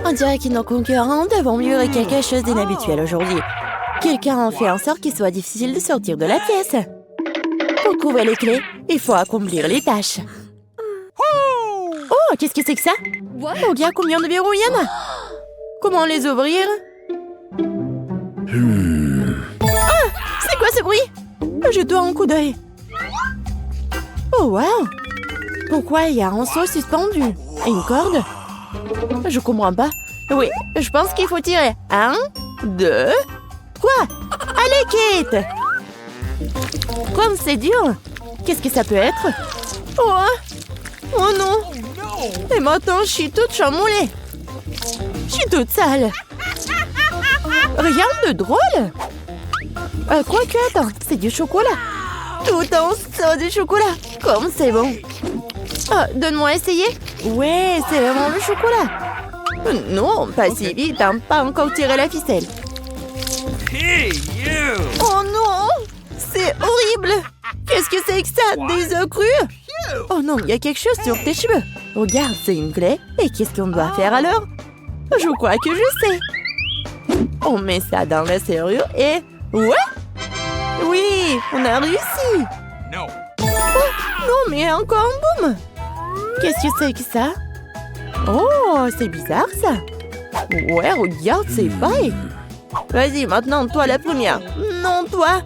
On dirait que nos concurrents devront livrer quelque chose d'inhabituel aujourd'hui. Quelqu'un a fait en sorte qu'il soit difficile de sortir de la pièce. Pour trouver les clés, il faut accomplir les tâches. Oh, qu'est-ce que c'est que ça? Regarde combien de verrous il y en a. Comment les ouvrir? Ah, c'est quoi ce bruit? Je dois un coup d'œil. Oh, wow! Pourquoi il y a un seau suspendu? Et une corde? Je comprends pas. Oui, je pense qu'il faut tirer. 1, 2, 3. Allez, Kate! Comme c'est dur! Qu'est-ce que ça peut être? Oh non! Et maintenant, je suis toute chamboulée. Je suis toute sale. Rien de drôle. Quoique, attends, c'est du chocolat. Tout en ça du chocolat. Comme c'est bon. Donne-moi essayer. Ouais, c'est vraiment le chocolat. Non, pas si vite, hein, pas encore tiré la ficelle. Hey, you! Oh non! C'est horrible! Qu'est-ce que c'est que ça? Des œufs crus? Oh non, il y a quelque chose sur tes cheveux. Regarde, c'est une clé. Et qu'est-ce qu'on doit faire alors? Je crois que je sais. On met ça dans la serrure et... Ouais! Oui, on a réussi! No. Oh, non, mais encore un boum! Qu'est-ce que c'est que ça? Oh, c'est bizarre ça! Ouais, regarde, c'est pareil! Vas-y, maintenant, toi la première. Non, toi.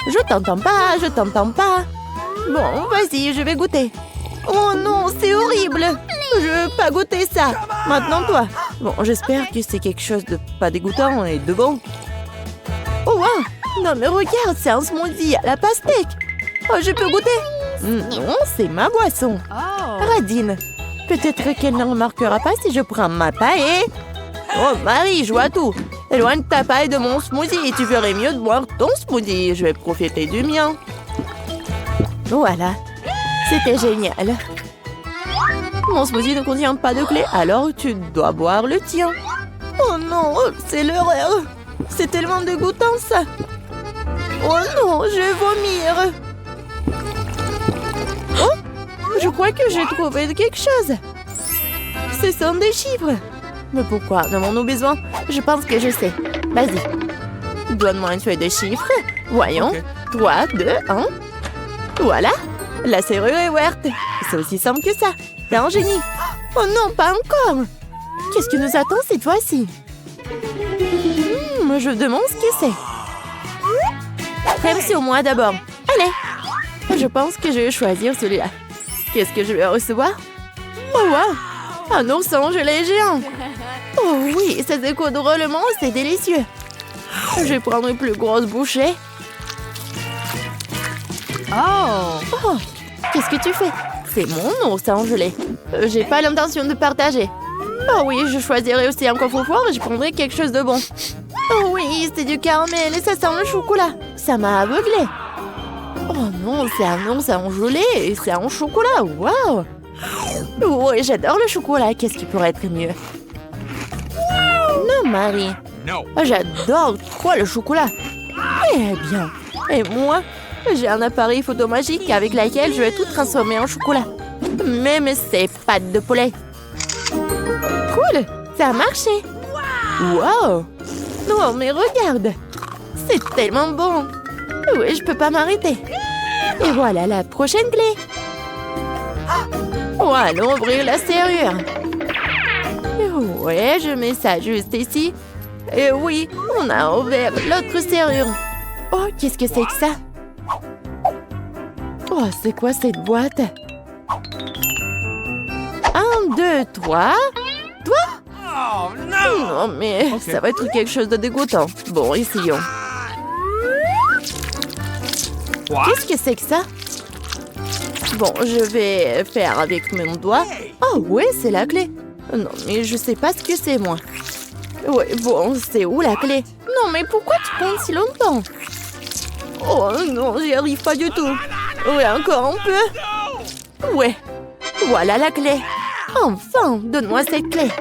Je t'entends pas, je t'entends pas. Bon, vas-y, je vais goûter. Oh non, c'est horrible. Je veux pas goûter ça. Maintenant, toi. Bon, j'espère que c'est quelque chose de pas dégoûtant et de bon. Oh, wow. Non, mais regarde, c'est un smoothie à la pastèque. Oh, je peux goûter? Non, c'est ma boisson. Radine. Peut-être qu'elle ne remarquera pas si je prends ma paille et... Oh, Marie, je vois tout. Éloigne ta paille de mon smoothie et tu ferais mieux de boire ton smoothie. Je vais profiter du mien. Voilà. C'était génial. Mon smoothie ne contient pas de clé, alors tu dois boire le tien. Oh non, c'est l'horreur. C'est tellement dégoûtant, ça. Oh non, je vais vomir. Oh, je crois que j'ai trouvé quelque chose. Ce sont des chiffres. Mais pourquoi en avons-nous besoin? Je pense que je sais. Vas-y. Donne-moi une feuille de chiffres. Voyons. Okay. 3, 2, 1. Voilà. La serrure est ouverte. C'est aussi simple que ça. T'es un génie. Oh non, pas encore. Qu'est-ce que nous attend cette fois-ci? Je demande ce que c'est. Prends-le au moi d'abord. Allez. Je pense que je vais choisir celui-là. Qu'est-ce que je vais recevoir? Oh, wow. Un ourson gelé géant. Oh oui, ça découle drôlement, c'est délicieux. Je vais prendre une plus grosse bouchée. Oh, qu'est-ce que tu fais? C'est mon ourson gelé. J'ai pas l'intention de partager. Oh oui, je choisirai aussi un coffre-fort et je prendrai quelque chose de bon. Oh oui, c'est du caramel et ça sent le chocolat. Ça m'a aveuglée. Oh non, c'est un ourson gelé et c'est un chocolat. Waouh! Oui, j'adore le chocolat. Qu'est-ce qui pourrait être mieux? Non, Marie. No. J'adore trop le chocolat. Eh bien, et moi, j'ai un appareil photo magique avec lequel je vais tout transformer en chocolat. Même ces pâtes de poulet. Cool, ça a marché. Wow. Non, mais regarde. C'est tellement bon. Oui, je peux pas m'arrêter. Et voilà la prochaine clé. Oh, allons ouvrir la serrure. Ouais, je mets ça juste ici. Et oui, on a ouvert l'autre serrure. Oh, qu'est-ce que c'est que ça? Oh, c'est quoi cette boîte? 1, 2, 3. Toi? Oh, no! Non, mais ça va être quelque chose de dégoûtant. Bon, essayons. What? Qu'est-ce que c'est que ça? Bon, je vais faire avec mon doigt. Oh, ouais, c'est la clé. Non, mais je sais pas ce que c'est, moi. Ouais, bon, c'est où la clé? Non, mais pourquoi tu prends si longtemps? Oh non, j'y arrive pas du tout. Ouais, encore un peu. Ouais, voilà la clé. Enfin, donne-moi cette clé.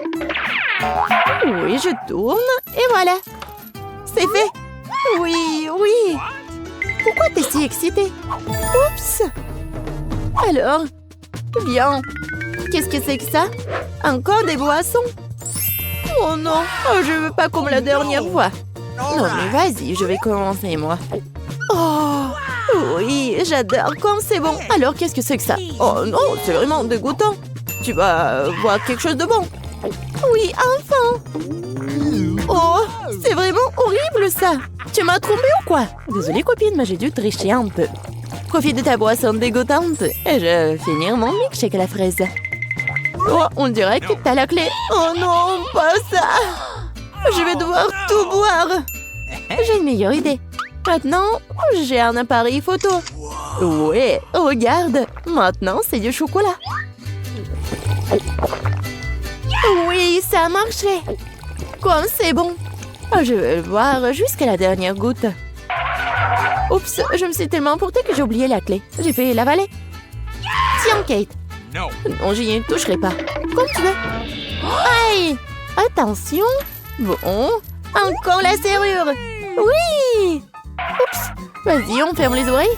Oui, je tourne, et voilà. C'est fait. Oui, oui. Pourquoi t'es si excitée? Oups. Alors, bien. Qu'est-ce que c'est que ça? Encore des boissons? Oh non, oh, je veux pas comme la dernière fois. Non mais vas-y, je vais commencer moi. Oh, oui, j'adore quand c'est bon. Alors qu'est-ce que c'est que ça? Oh non, c'est vraiment dégoûtant. Tu vas voir quelque chose de bon. Oui, enfin. Oh, c'est vraiment horrible ça. Tu m'as trompé ou quoi? Désolée copine, mais j'ai dû tricher un peu. Profite de ta boisson dégoûtante et je vais finir mon milkshake à la fraise. Oh, on dirait que t'as la clé. Oh non, pas ça. Je vais devoir tout boire. J'ai une meilleure idée. Maintenant, j'ai un appareil photo. Ouais, regarde. Maintenant, c'est du chocolat. Oui, ça a marché. Comme c'est bon. Je vais le boire jusqu'à la dernière goutte. Oups, je me suis tellement emportée que j'ai oublié la clé. J'ai fait l'avaler. Tiens, Kate. No. Non, j'y ne toucherai pas. Comme tu veux. Aïe! Attention. Bon. Encore la serrure. Oui! Oups. Vas-y, on ferme les oreilles.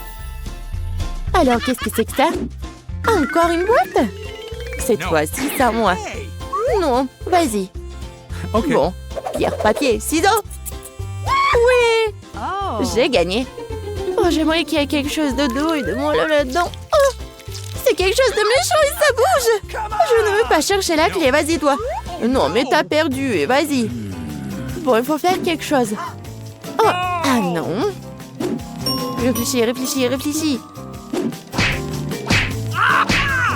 Alors, qu'est-ce que c'est que ça? Encore une boîte? Cette fois-ci, c'est à moi. Non, vas-y. Ok. Bon, pierre, papier, ciseaux. Oui! J'ai gagné. Oh, j'aimerais qu'il y ait quelque chose de doux et de moelleux là-dedans. Oh! C'est quelque chose de méchant et ça bouge! Je ne veux pas chercher la clé, vas-y toi. Non, mais t'as perdu et vas-y. Bon, il faut faire quelque chose. Oh, ah non. Réfléchis, réfléchis, réfléchis.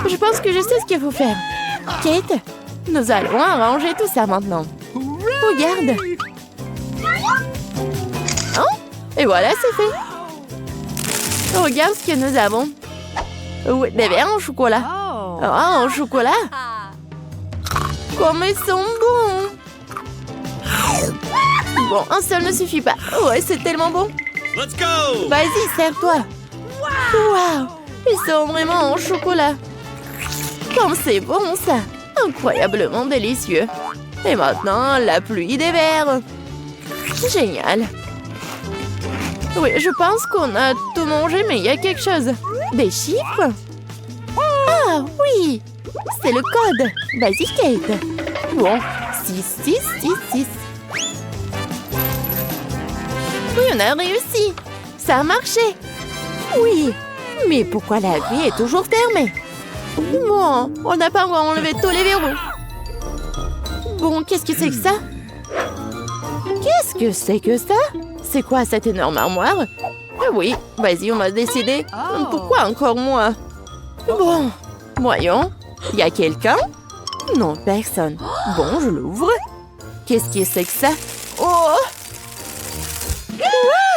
Je pense que je sais ce qu'il faut faire. Kate, nous allons arranger tout ça maintenant. Regarde. Oh, et voilà, c'est fait. Regarde ce que nous avons. Oui, des verres en chocolat. Ah, en chocolat. Comme ils sont bons. Bon, un seul ne suffit pas. Ouais, c'est tellement bon. Let's go. Vas-y, sers-toi. Waouh, ils sont vraiment en chocolat. Comme c'est bon, ça. Incroyablement délicieux. Et maintenant, la pluie des verres. Génial. Oui, je pense qu'on a tout mangé, mais il y a quelque chose. Des chiffres? Ah, oui. C'est le code. Vas-y, Kate. Bon, 6, 6, 6, 6. Oui, on a réussi. Ça a marché. Oui. Mais pourquoi la grille est toujours fermée? Bon, on n'a pas encore enlevé tous les verrous. Bon, qu'est-ce que c'est que ça? Qu'est-ce que c'est que ça? C'est quoi cette énorme armoire? Ah oui, vas-y, on va décider. Pourquoi encore moi? Bon, voyons. Y a quelqu'un? Non, personne. Bon, je l'ouvre. Qu'est-ce que c'est que ça? Oh!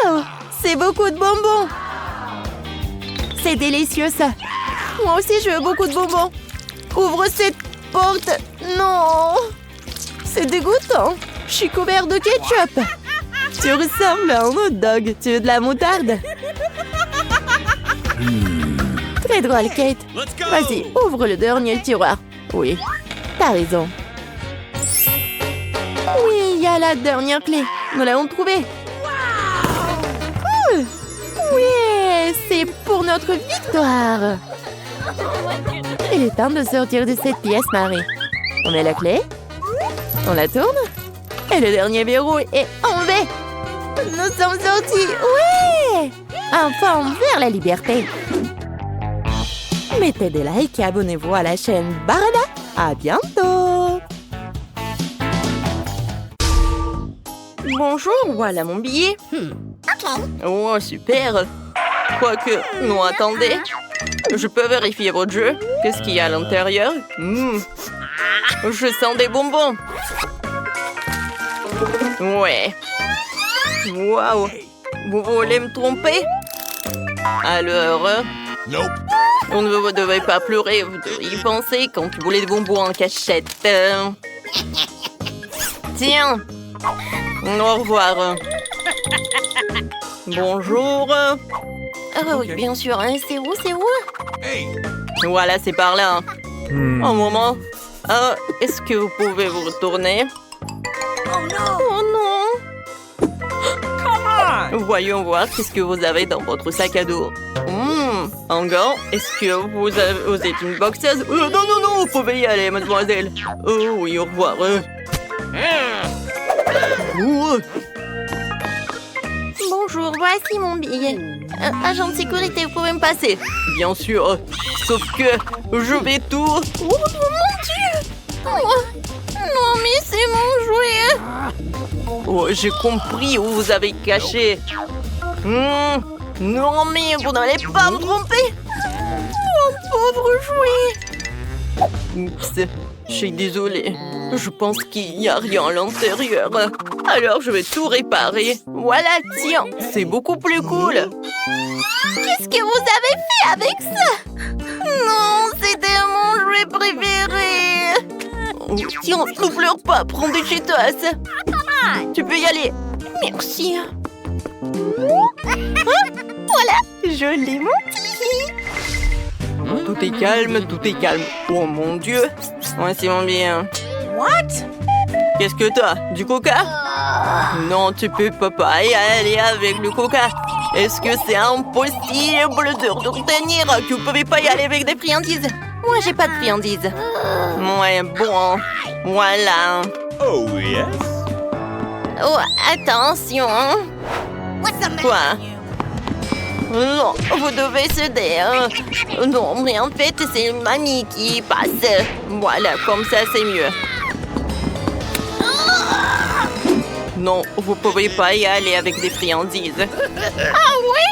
Wow! C'est beaucoup de bonbons! C'est délicieux, ça. Moi aussi, je veux beaucoup de bonbons. Ouvre cette porte. Non! C'est dégoûtant. Je suis couvert de ketchup. Tu ressembles à un hot dog. Tu veux de la moutarde? Très drôle, Kate. Vas-y, ouvre le dernier tiroir. Oui, t'as raison. Oui, il y a la dernière clé. Nous l'avons trouvée. Oui, c'est pour notre victoire. Il est temps de sortir de cette pièce, Marie. On met la clé. On la tourne. Et le dernier verrou est enlevé. Nous sommes sortis. Oui! Enfin, vers la liberté. Mettez des likes et abonnez-vous à la chaîne Barada. À bientôt. Bonjour, voilà mon billet. Oh, super. Quoique, non, attendez. Je peux vérifier votre jeu? Qu'est-ce qu'il y a à l'intérieur? Je sens des bonbons. Ouais. Waouh. Vous voulez me tromper? Alors... Nope. On ne devait pas pleurer, vous devriez y penser quand tu voulais des bonbons en cachette. Tiens. Au revoir. Bonjour. Ah oui, bien sûr. Hein. C'est où? Hey. Voilà, c'est par là. Un moment. Est-ce que vous pouvez vous retourner? Oh non. Come on. Voyons voir qu'est-ce que vous avez dans votre sac à dos. Un gant. Est-ce que vous êtes une boxeuse? Non, vous pouvez y aller, mademoiselle. Oh oui, au revoir. Bonjour, voici mon billet. Agent de sécurité, vous pouvez me passer? Bien sûr, sauf que je vais tout... Oh mon Dieu! Oh, non, mais c'est mon jouet! Oh, j'ai compris où vous avez caché. Non, mais vous n'allez pas me tromper! Mon pauvre jouet! Oups, je suis désolée. Je pense qu'il n'y a rien à l'intérieur. Alors, je vais tout réparer. Voilà, tiens, c'est beaucoup plus cool. Qu'est-ce que vous avez fait avec ça? Non, c'était mon jouet préféré. Oh, tiens, ne pleure pas, prends des Cheetos. Tu peux y aller. Merci. Voilà, je l'ai menti. Tout est calme, tout est calme. Oh mon Dieu. Ouais, c'est mon bien. What? Qu'est-ce que t'as? Du coca? Non, tu peux pas y aller avec le coca. Est-ce que c'est impossible de retenir que vous pouvez pas y aller avec des friandises? Moi, j'ai pas de friandises. Ouais, bon. Voilà. Oh, yes. Oh, attention. Quoi? Non, vous devez céder. Non, mais en fait, c'est mamie qui passe. Voilà, comme ça, c'est mieux. Non, vous pouvez pas y aller avec des friandises. Ah oui?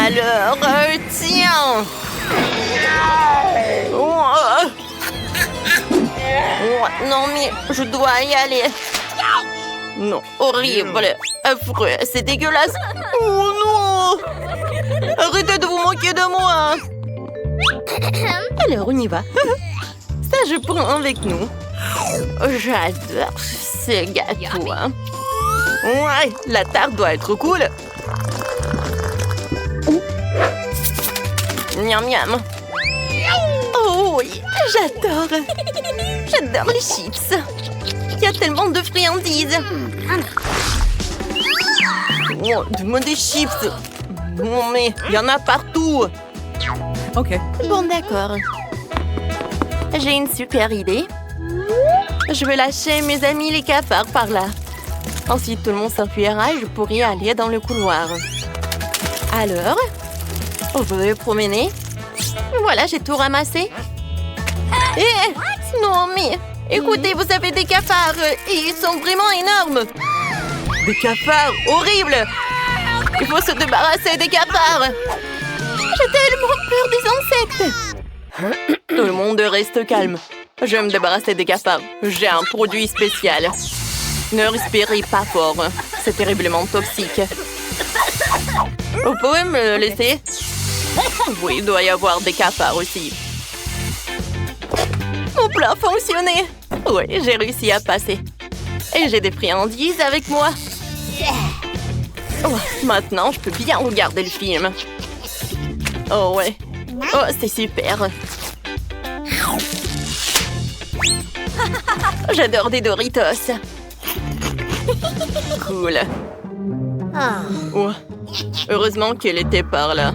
Alors, tiens. Non, mais je dois y aller. Non, horrible, affreux, c'est dégueulasse. Oh non! Arrêtez de vous moquer de moi. Alors, on y va. Ça, je prends avec nous. J'adore ce gâteau. Ouais, la tarte doit être cool. Miam miam. Oh oui, j'adore. J'adore les chips. Il y a tellement de friandises. Oh, donne-moi des chips. Non mais, il y en a partout. Ok. Bon, d'accord. J'ai une super idée. Je vais lâcher mes amis les cafards par là. Ensuite, tout le monde s'enfuira et je pourrai aller dans le couloir. Alors, vous pouvez promener. Voilà, j'ai tout ramassé. Non, mais écoutez, vous avez des cafards et ils sont vraiment énormes. Des cafards horribles. Il faut se débarrasser des cafards. J'ai tellement peur des insectes. Tout le monde reste calme. Je vais me débarrasser des cafards. J'ai un produit spécial. Ne respirez pas fort. C'est terriblement toxique. Vous pouvez me le laisser? Oui, il doit y avoir des cafards aussi. Mon plan a fonctionné. Oui, j'ai réussi à passer. Et j'ai des friandises avec moi. Oh, maintenant, je peux bien regarder le film. Oh ouais. Oh, c'est super. J'adore des Doritos. Cool. Oh, heureusement qu'elle était par là.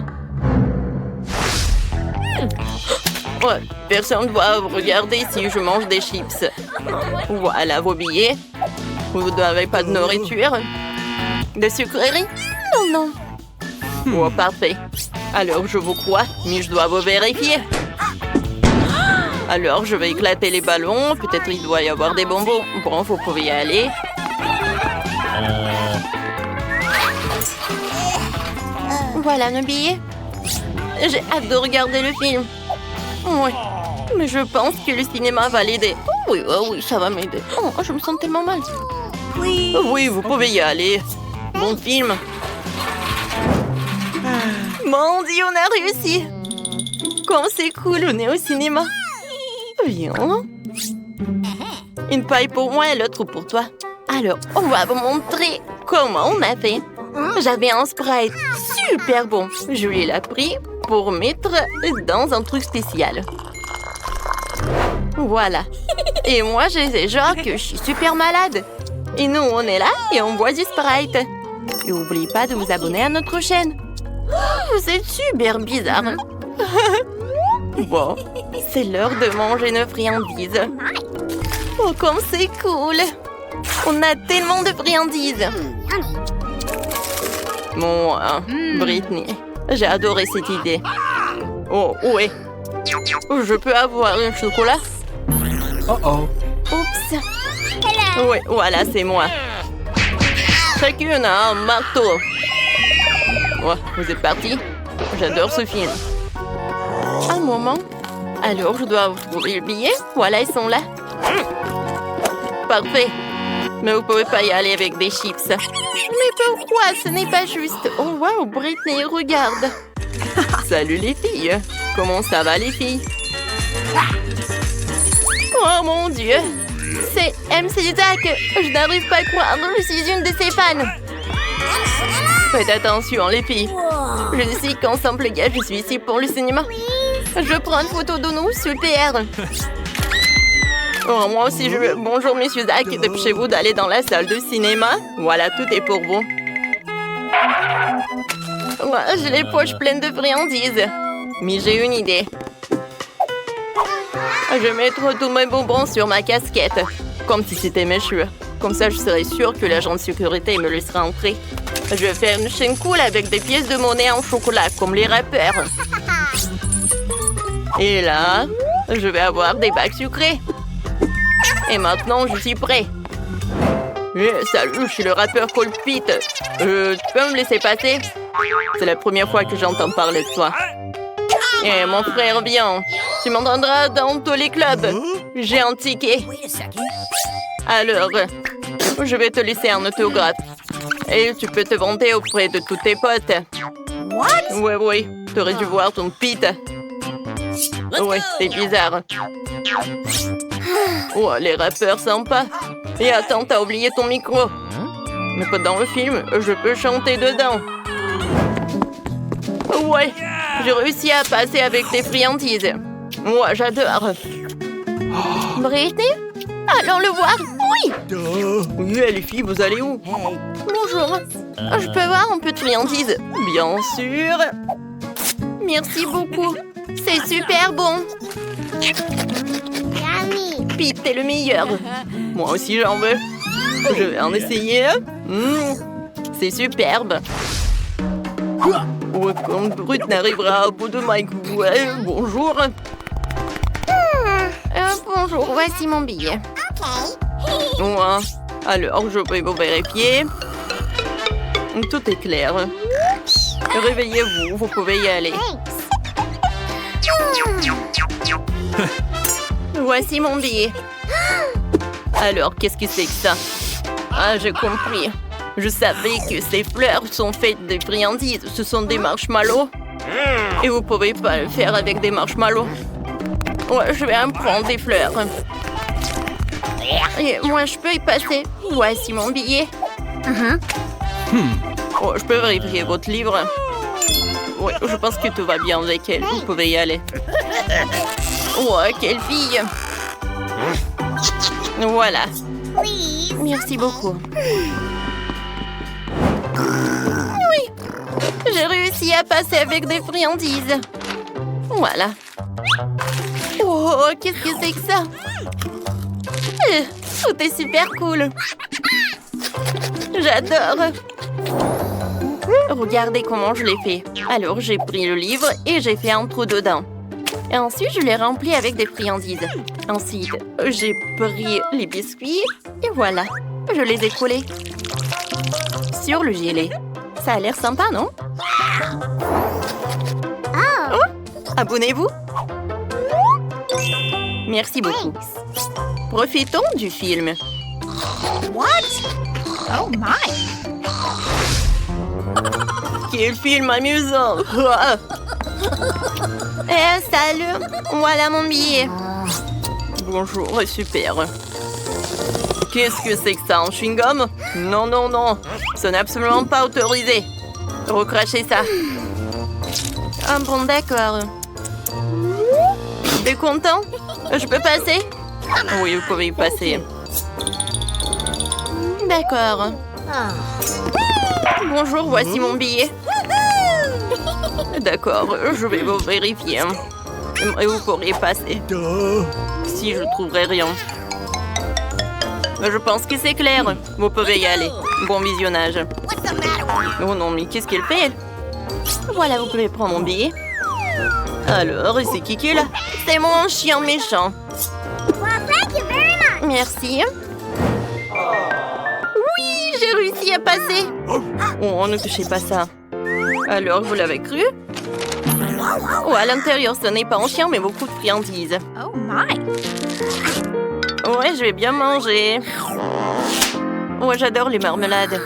Ouais, personne ne va regarder si je mange des chips. Voilà vos billets. Vous n'avez pas de nourriture? De sucreries? Non, non. Oh, parfait. Alors, je vous crois, mais je dois vous vérifier. Alors, je vais éclater les ballons. Peut-être il doit y avoir des bonbons. Bon, vous pouvez y aller. Voilà nos billets. J'ai hâte de regarder le film. Oui, mais je pense que le cinéma va l'aider. Oh oui, ça va m'aider. Oh, je me sens tellement mal. Oui, vous pouvez y aller. Bon film. Mon Dieu, on a réussi. Comme c'est cool, on est au cinéma. Viens. Une paille pour moi et l'autre pour toi. Alors, on va vous montrer comment on a fait. J'avais un Sprite super bon. Je lui l'ai pris pour mettre dans un truc spécial. Voilà. Et moi, je sais genre que je suis super malade. Et nous, on est là et on boit du Sprite. Et n'oubliez pas de vous abonner à notre chaîne. Oh, vous êtes super bizarre. Bon, c'est l'heure de manger nos friandises. Oh, comme c'est cool. On a tellement de friandises. Bon, Britney, j'ai adoré cette idée. Oh, ouais. Je peux avoir un chocolat? Uh-oh. Oups. Oui, voilà, c'est moi. Chacune a un marteau. Ouais, vous êtes partis? J'adore ce film. Un moment. Alors, je dois trouver le billet. Voilà, ils sont là. Parfait. Mais vous pouvez pas y aller avec des chips. Mais pourquoi? Ce n'est pas juste. Oh, wow, Britney, regarde. Salut les filles. Comment ça va les filles? Oh mon Dieu. C'est MC Zach. Je n'arrive pas à croire. Je suis une de ses fans. Faites attention les filles. Je suis qu'en simple gars, je suis ici pour le cinéma. Je prends une photo de nous, super. Oh, moi aussi je veux. Bonjour monsieur Zach, dépêchez-vous d'aller dans la salle de cinéma. Voilà, tout est pour vous. Ouais, j'ai les poches pleines de friandises. Mais j'ai une idée. Je vais mettre tous mes bonbons sur ma casquette. Comme si c'était mes cheveux. Comme ça, je serai sûre que l'agent de sécurité me laissera entrer. Je vais faire une chaîne cool avec des pièces de monnaie en chocolat, comme les rappeurs. Et là, je vais avoir des bacs sucrés. Et maintenant, je suis prêt. Salut, je suis le rappeur Cole Pete. Tu peux me laisser passer? C'est la première fois que j'entends parler de toi. Et mon frère, viens. Tu m'entendras dans tous les clubs. J'ai un ticket. Alors, je vais te laisser un autographe. Et tu peux te vanter auprès de tous tes potes. What? Oui. T'aurais dû voir ton Pete. Ouais, c'est bizarre. Oh, les rappeurs sympas. Et attends, t'as oublié ton micro. Mais pas dans le film, je peux chanter dedans. Ouais, j'ai réussi à passer avec tes friandises. Moi, j'adore. Britney? Allons le voir. Oui. Oui, les filles, vous allez où? Bonjour. Je peux avoir un peu de friandises? Bien sûr. Merci beaucoup. C'est super bon. Pete, t'es le meilleur. Moi aussi, j'en veux. Je vais en essayer. C'est superbe. Ouais, quand Brut n'arrivera au bout de Mike. Ouais, bonjour. Bonjour, voici mon billet. Ouais. Alors, je vais vous vérifier. Tout est clair. Réveillez-vous, vous pouvez y aller. Voici mon billet. Alors, qu'est-ce que c'est que ça? Ah, j'ai compris. Je savais que ces fleurs sont faites de friandises. Ce sont des marshmallows. Et vous pouvez pas le faire avec des marshmallows. Ouais, je vais en prendre des fleurs. Et moi, je peux y passer. Voici mon billet. Oh, je peux vérifier votre livre? Ouais, je pense que tout va bien avec elle. Vous pouvez y aller. Oh, quelle fille! Voilà. Merci beaucoup. Oui, j'ai réussi à passer avec des friandises. Voilà. Oh, qu'est-ce que c'est que ça? Tout est super cool. J'adore. Regardez comment je l'ai fait. Alors, j'ai pris le livre et j'ai fait un trou dedans. Et ensuite, je l'ai rempli avec des friandises. Ensuite, j'ai pris les biscuits et voilà. Je les ai collés sur le gilet. Ça a l'air sympa, non? Oh, abonnez-vous. Merci beaucoup. Profitons du film. What? Oh my! Quel film amusant! Salut! Voilà mon billet. Bonjour, super. Qu'est-ce que c'est que ça, un chewing-gum? Non, non, non. Ce n'est absolument pas autorisé. Recrachez ça. Ah bon, d'accord. T'es content? Je peux passer? Oui, vous pouvez y passer. D'accord. Bonjour, voici mon billet. D'accord, je vais vous vérifier. Et vous pourriez passer. Si je ne trouverai rien. Je pense que c'est clair. Vous pouvez y aller. Bon visionnage. What's the matter with you? Oh non, mais qu'est-ce qu'elle fait? Voilà, vous pouvez prendre mon billet. Alors, c'est qui est là? C'est mon chien méchant. Well, thank you very much. Merci. Oui, j'ai réussi à passer. Oh, ne touchez pas ça. Alors, vous l'avez cru? Oh, à l'intérieur, ce n'est pas un chien, mais beaucoup de friandises. Oh my. Ouais, je vais bien manger. Ouais, j'adore les marmelades.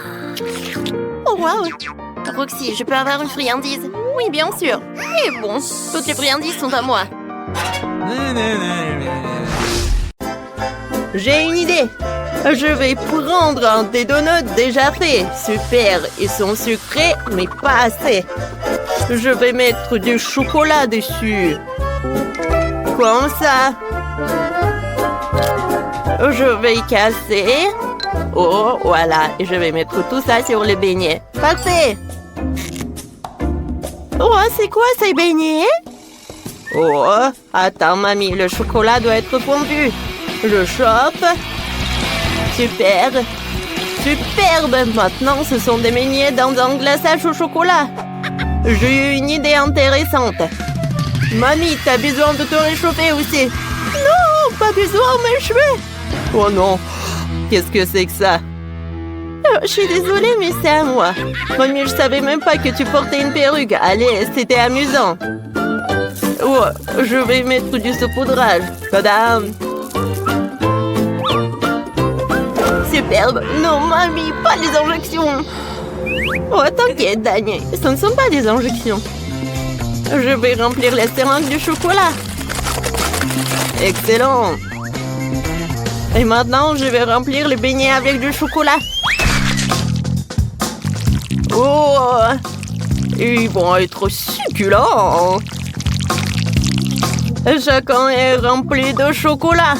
Oh, waouh! Roxy, je peux avoir une friandise? Oui, bien sûr. Et bon, toutes les friandises sont à moi. J'ai une idée. Je vais prendre un des donuts déjà faits. Super, ils sont sucrés, mais pas assez. Je vais mettre du chocolat dessus. Comme ça. Je vais casser. Oh, voilà. Et je vais mettre tout ça sur les beignets. Parfait. Oh, c'est quoi ces beignets? Oh, attends, mamie, le chocolat doit être fondu. Je chope. Super. Superbe. Maintenant, ce sont des beignets dans un glaçage au chocolat. J'ai eu une idée intéressante. Mamie, t'as besoin de te réchauffer aussi. Non, pas besoin, mes cheveux. Oh non, qu'est-ce que c'est que ça? Je suis désolée, mais c'est à moi. Mamie, je savais même pas que tu portais une perruque. Allez, c'était amusant. Oh, je vais mettre du saupoudrage. Tadam! Superbe. Non, mamie, pas les injections. Oh, t'inquiète, Daniel. Ce ne sont pas des injections. Je vais remplir la seringue du chocolat. Excellent. Et maintenant, je vais remplir les beignets avec du chocolat. Oh! Ils vont être succulents. Chacun est rempli de chocolat.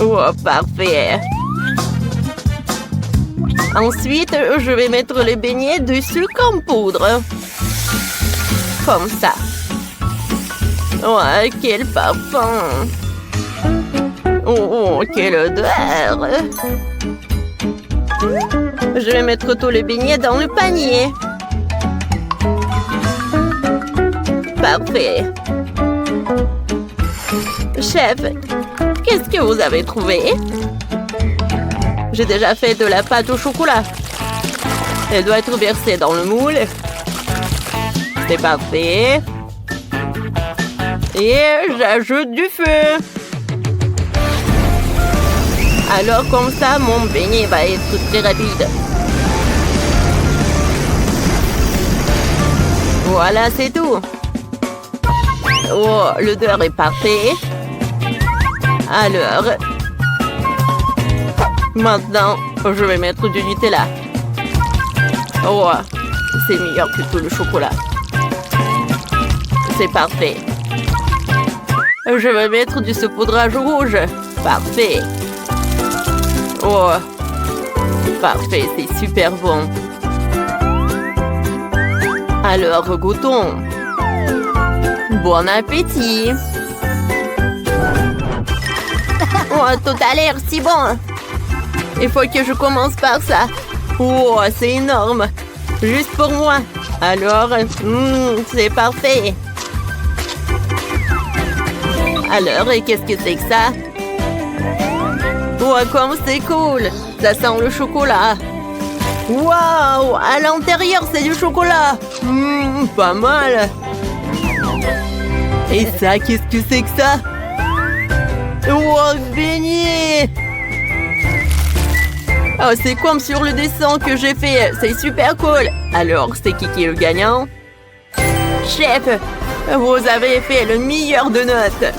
Oh, parfait. Ensuite, je vais mettre les beignets dessus comme poudre. Comme ça. Ouais, quel parfum. Oh, quelle odeur. Je vais mettre tous les beignets dans le panier. Parfait. Chef, qu'est-ce que vous avez trouvé? J'ai déjà fait de la pâte au chocolat. Elle doit être versée dans le moule. C'est parfait. Et j'ajoute du feu. Alors comme ça, mon beignet va être très rapide. Voilà, c'est tout. Oh, l'odeur est parfaite. Alors, maintenant, je vais mettre du Nutella. Oh, c'est meilleur que tout le chocolat. C'est parfait. Je vais mettre du saupoudrage rouge. Parfait. Oh, parfait, c'est super bon. Alors, goûtons. Bon appétit. Oh, tout a l'air si bon. Il faut que je commence par ça. Oh, c'est énorme. Juste pour moi. Alors, c'est parfait. Alors, qu'est-ce que c'est que ça? Oh, comme c'est cool. Ça sent le chocolat. Waouh, à l'intérieur, c'est du chocolat. Pas mal. Et ça, qu'est-ce que c'est que ça? Oh, beignet. Oh, c'est comme sur le dessin que j'ai fait. C'est super cool. Alors, c'est qui est le gagnant? Chef, vous avez fait le meilleur de notes.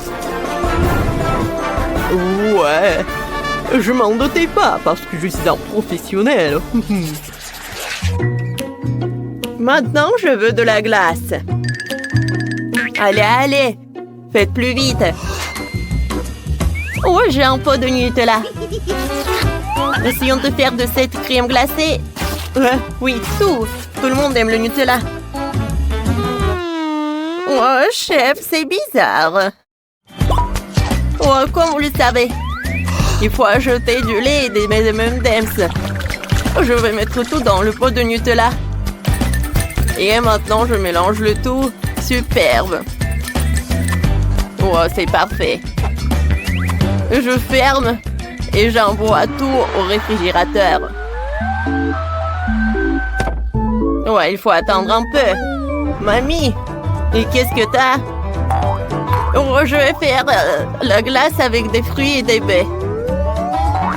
Ouais. Je m'en doutais pas parce que je suis un professionnel. Maintenant, je veux de la glace. Allez, allez. Faites plus vite. Oh, j'ai un pot de Nutella. Essayons de faire de cette crème glacée. Oui, tout le monde aime le Nutella. Oh, chef, c'est bizarre. Oh, comme vous le savez. Il faut ajouter du lait et des M&M's. Je vais mettre tout dans le pot de Nutella. Et maintenant, je mélange le tout. Superbe. Oh, c'est parfait. Je ferme et j'envoie tout au réfrigérateur. Ouais, il faut attendre un peu. Mamie, et qu'est-ce que t'as? Oh, je vais faire la glace avec des fruits et des baies.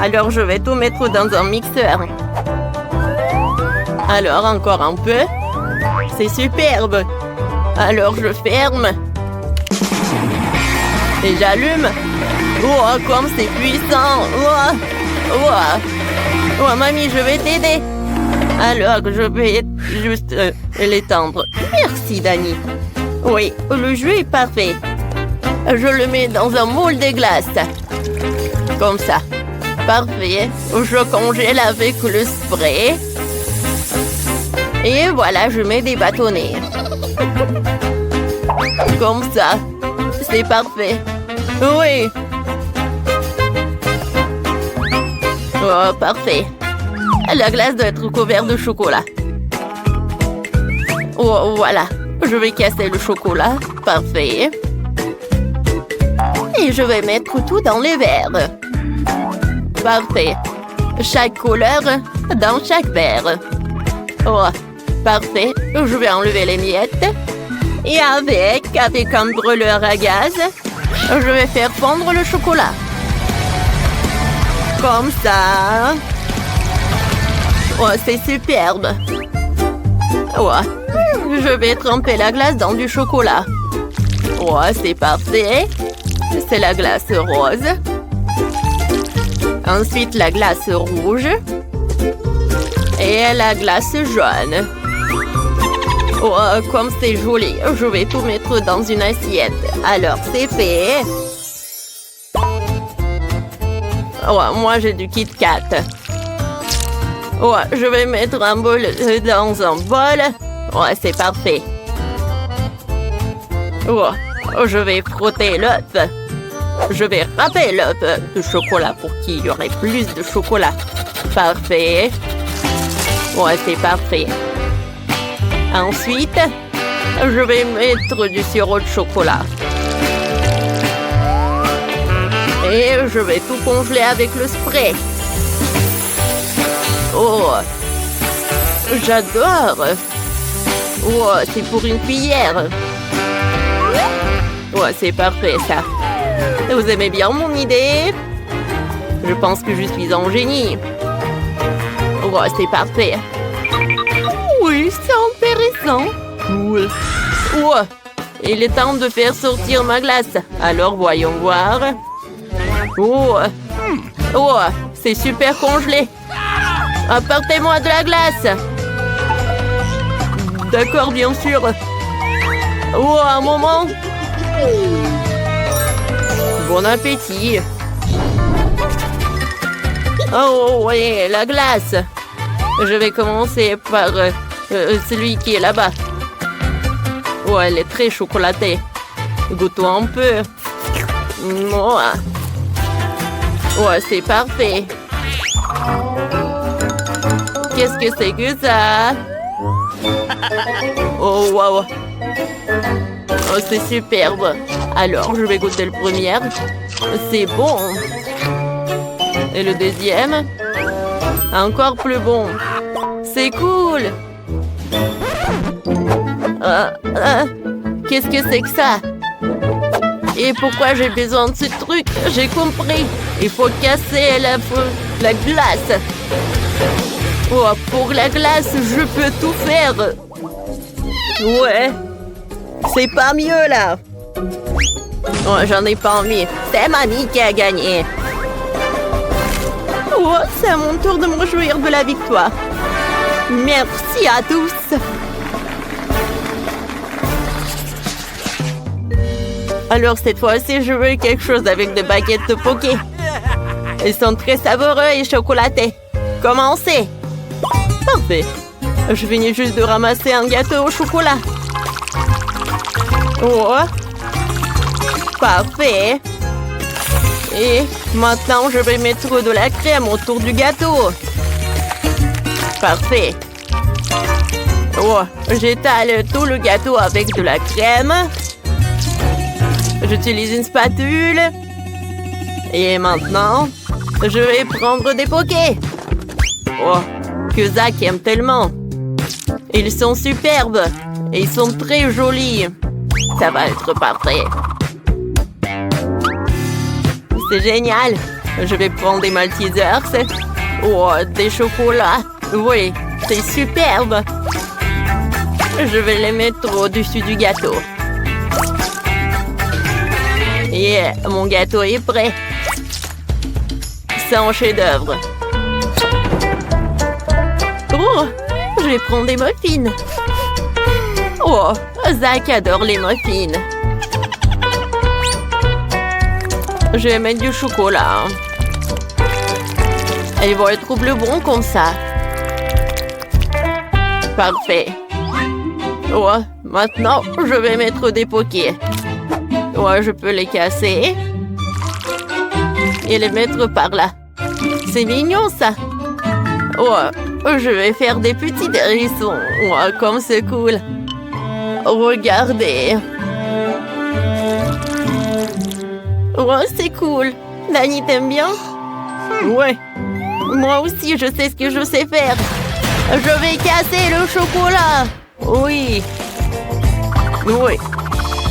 Alors, je vais tout mettre dans un mixeur. Alors, encore un peu. C'est superbe. Alors, je ferme. Et j'allume. Oh, comme c'est puissant. Oh, oh. Oh, mamie, je vais t'aider. Alors, je vais juste l'étendre. Merci, Dani. Oui, le jus est parfait. Je le mets dans un moule de glace. Comme ça. Parfait. Je congèle avec le spray. Et voilà, je mets des bâtonnets. Comme ça. C'est parfait. Oui. Oh, parfait. La glace doit être couverte de chocolat. Oh, voilà. Je vais casser le chocolat. Parfait. Et je vais mettre tout dans les verres. Parfait. Chaque couleur dans chaque verre. Oh, parfait. Je vais enlever les miettes. Et avec un brûleur à gaz, je vais faire fondre le chocolat. Comme ça. Oh, c'est superbe. Oh, je vais tremper la glace dans du chocolat. Oh, c'est parfait. C'est la glace rose. Ensuite, la glace rouge. Et la glace jaune. Oh, comme c'est joli. Je vais tout mettre dans une assiette. Alors, c'est fait. Oh, moi, j'ai du Kit Kat. Oh, je vais mettre un bol dans un bol. Oh, c'est parfait. Oh, je vais frotter l'œuf. Je vais râper l'œuf de chocolat pour qu'il y aurait plus de chocolat. Parfait. Oh, c'est parfait. Ensuite, je vais mettre du sirop de chocolat. Et je vais tout congeler avec le spray. Oh, j'adore. Oh, c'est pour une cuillère. Oh, c'est parfait, ça. Vous aimez bien mon idée? Je pense que je suis un génie. Oh, c'est parfait. Oui, c'est intéressant. Cool. Oh, il est temps de faire sortir ma glace. Alors, voyons voir. Oh, oh, c'est super congelé. Apportez-moi de la glace. D'accord, bien sûr. Oh, un moment. Bon appétit. Oh, oui, la glace. Je vais commencer par celui qui est là-bas. Oh, elle est très chocolatée. Goûtons un peu. Oh, oh, c'est parfait. Qu'est-ce que c'est que ça? Oh, wow. Oh, c'est superbe. Alors, je vais goûter le premier. C'est bon. Et le deuxième? Encore plus bon. C'est cool. Qu'est-ce que c'est que ça? Et pourquoi j'ai besoin de ce truc? J'ai compris. Il faut casser la glace. Oh, pour la glace, je peux tout faire. Ouais. C'est pas mieux, là. Oh, j'en ai pas envie. C'est mamie qui a gagné. Oh, c'est à mon tour de me réjouir de la victoire. Merci à tous. Alors, cette fois-ci, je veux quelque chose avec des baguettes de poké. Elles sont très savoureuses et chocolatées. Commencez. Parfait. Je viens juste de ramasser un gâteau au chocolat. Oh. Parfait. Et maintenant, je vais mettre de la crème autour du gâteau. Parfait. Oh, j'étale tout le gâteau avec de la crème. J'utilise une spatule. Et maintenant, je vais prendre des pokés. Oh, que Zach aime tellement. Ils sont superbes. Et ils sont très jolis. Ça va être parfait. C'est génial. Je vais prendre des Maltesers. Oh, des chocolats. Oui, c'est superbe. Je vais les mettre au-dessus du gâteau. Et mon gâteau est prêt. C'est un chef-d'œuvre. Oh, je vais prendre des muffins. Oh, Zach adore les muffins. Je vais mettre du chocolat. Ils vont être bleu bon comme ça. Parfait. Oh, maintenant, je vais mettre des pokés. Oh, je peux les casser. Et les mettre par là. C'est mignon, ça. Oh, je vais faire des petits hérissons. Oh, comme c'est cool. Regardez. Oh, c'est cool. Dani, t'aimes bien? Ouais. Moi aussi, je sais ce que je sais faire. Je vais casser le chocolat. Oui. Oui.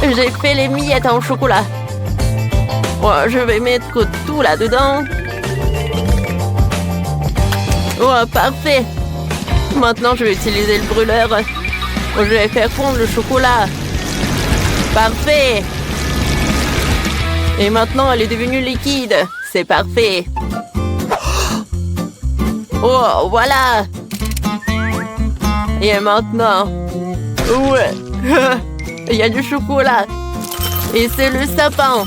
J'ai fait les miettes en chocolat. Oh, je vais mettre tout là-dedans. Oh, parfait. Maintenant, je vais utiliser le brûleur. Je vais faire fondre le chocolat. Parfait. Et maintenant, elle est devenue liquide. C'est parfait. Oh, voilà. Et maintenant... Ouais. Il y a du chocolat. Et c'est le sapin.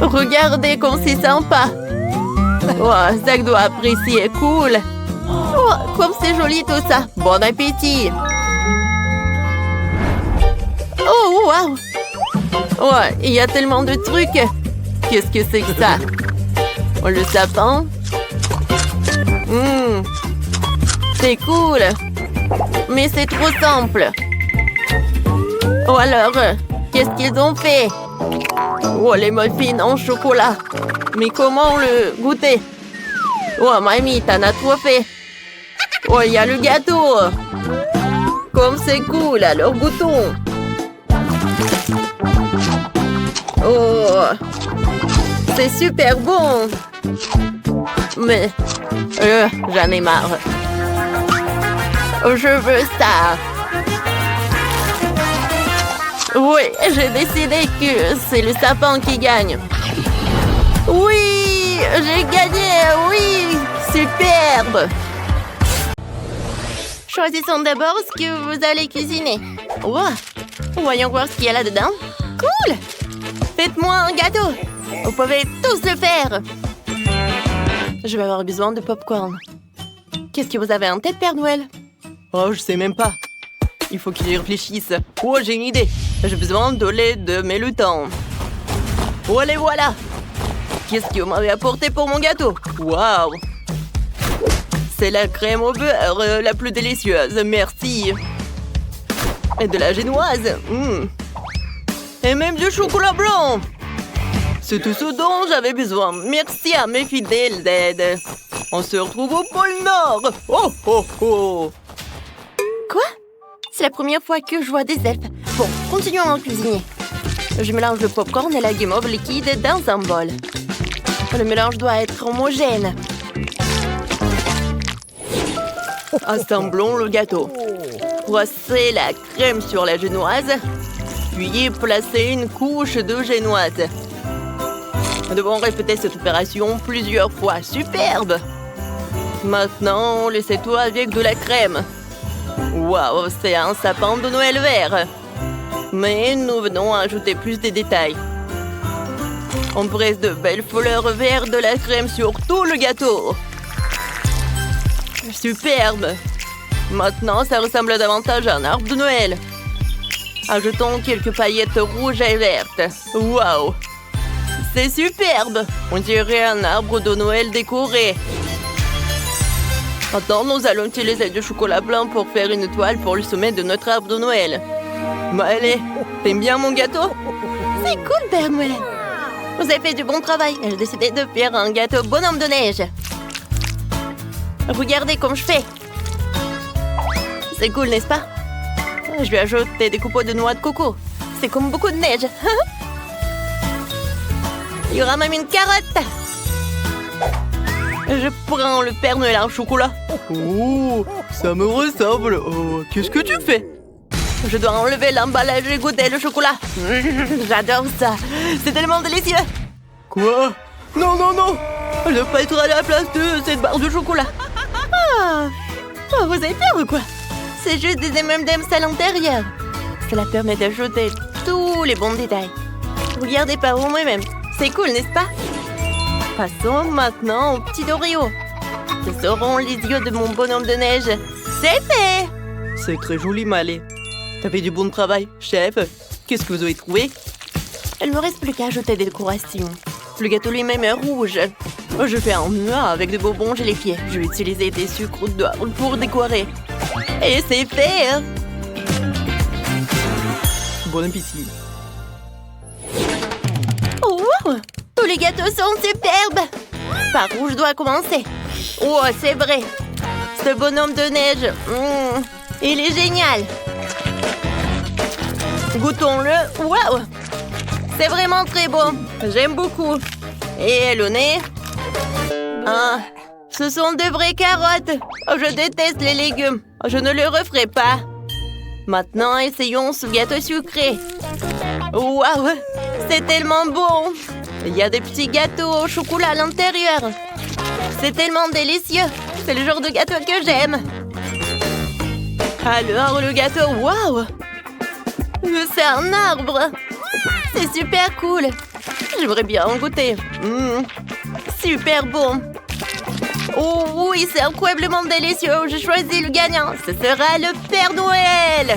Regardez comme c'est sympa. Oh, Zach doit apprécier. Cool. Oh, comme c'est joli tout ça. Bon appétit. Oh, wow. Oh, il y a tellement de trucs. Qu'est-ce que c'est que ça? Oh, le sapin. C'est cool. Mais c'est trop simple. Oh alors, qu'est-ce qu'ils ont fait? Oh, les muffins en chocolat. Mais comment le goûter? Oh, mamie, t'en as trop fait. Oh, il y a le gâteau. Comme c'est cool, alors goûtons. Oh, c'est super bon. Mais, j'en ai marre. Je veux ça. Oui, j'ai décidé que c'est le sapin qui gagne. Oui, j'ai gagné, oui, superbe. Choisissons d'abord ce que vous allez cuisiner. Wow. Voyons voir ce qu'il y a là-dedans. Cool. Faites-moi un gâteau. Vous pouvez tous le faire. Je vais avoir besoin de popcorn. Qu'est-ce que vous avez en tête, Père Noël? Oh, je sais même pas. Il faut qu'il y réfléchisse. Oh, j'ai une idée. J'ai besoin de lait de Mélutin. Oh, les voilà. Qu'est-ce que vous m'avez apporté pour mon gâteau? Waouh. C'est la crème au beurre la plus délicieuse. Merci. Et de la génoise. Et même du chocolat blanc. C'est tout ce dont j'avais besoin. Merci à mes fidèles d'aide. On se retrouve au pôle Nord. Oh, oh, oh. Quoi? C'est la première fois que je vois des elfes. Bon, continuons à en cuisiner. Je mélange le popcorn et la guimauve liquide dans un bol. Le mélange doit être homogène. Assemblons le gâteau. Brossez la crème sur la génoise. Puis placez une couche de génoise. Nous devons répéter cette opération plusieurs fois. Superbe! Maintenant, laissez tout avec de la crème. Waouh, c'est un sapin de Noël vert. Mais nous venons ajouter plus de détails. On presse de belles fleurs vertes de la crème sur tout le gâteau. Superbe! Maintenant, ça ressemble davantage à un arbre de Noël. Ajoutons quelques paillettes rouges et vertes. Waouh! C'est superbe! On dirait un arbre de Noël décoré. Maintenant, nous allons utiliser du chocolat blanc pour faire une toile pour le sommet de notre arbre de Noël. Bah allez, t'aimes bien mon gâteau? C'est cool, Père Noël. Vous avez fait du bon travail. J'ai décidé de faire un gâteau bonhomme de neige. Regardez comme je fais. C'est cool, n'est-ce pas? Je vais ajouter des copeaux de noix de coco. C'est comme beaucoup de neige. Il y aura même une carotte. Je prends le Père Noël en chocolat. Oh, ça me ressemble. Oh, qu'est-ce que tu fais? Je dois enlever l'emballage et goûter le chocolat. J'adore ça. C'est tellement délicieux. Quoi? Non, non, non! Je vais pas être à la place de cette barre de chocolat. Ah, oh, vous avez peur ou quoi? C'est juste des M&M's à l'intérieur. Cela permet d'ajouter tous les bons détails. Regardez par vous-même. C'est cool, n'est-ce pas? Passons maintenant aux petits Oreos. Ce seront les yeux de mon bonhomme de neige. C'est fait! C'est très joli, Malé. T'as fait du bon travail, chef. Qu'est-ce que vous avez trouvé? Il me reste plus qu'à ajouter des décorations. Le gâteau lui-même est rouge. Je fais un noix avec des bonbons gélifiés. Je vais utiliser des sucres d'orge pour décorer. Et c'est fait! Bon appétit. Oh! Tous les gâteaux sont superbes! Par où je dois commencer? Oh, c'est vrai! Ce bonhomme de neige, il est génial! Goûtons-le! Waouh! C'est vraiment très bon! J'aime beaucoup! Et le nez? Ah, ce sont de vraies carottes! Oh, je déteste les légumes! Je ne le referai pas! Maintenant, essayons ce gâteau sucré! Waouh! C'est tellement bon! Il y a des petits gâteaux au chocolat à l'intérieur! C'est tellement délicieux! C'est le genre de gâteau que j'aime! Alors, le gâteau, waouh! C'est un arbre! C'est super cool! J'aimerais bien en goûter! Super bon! Oh oui, c'est incroyablement délicieux! J'ai choisi le gagnant! Ce sera le Père Noël!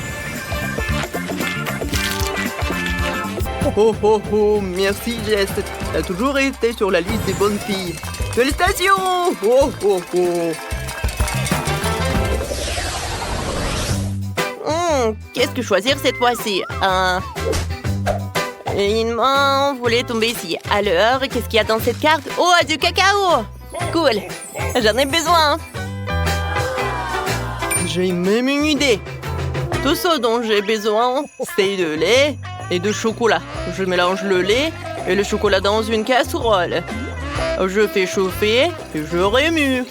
Oh, oh, oh, merci, Jess. T'as toujours été sur la liste des bonnes filles. Félicitations! Oh, oh, oh. Qu'est-ce que choisir cette fois-ci? Une main voulait tomber ici. Alors, qu'est-ce qu'il y a dans cette carte? Oh, du cacao! Cool! J'en ai besoin! J'ai même une idée. Tout ce dont j'ai besoin, c'est de lait et de chocolat. Je mélange le lait et le chocolat dans une casserole. Je fais chauffer et je remue.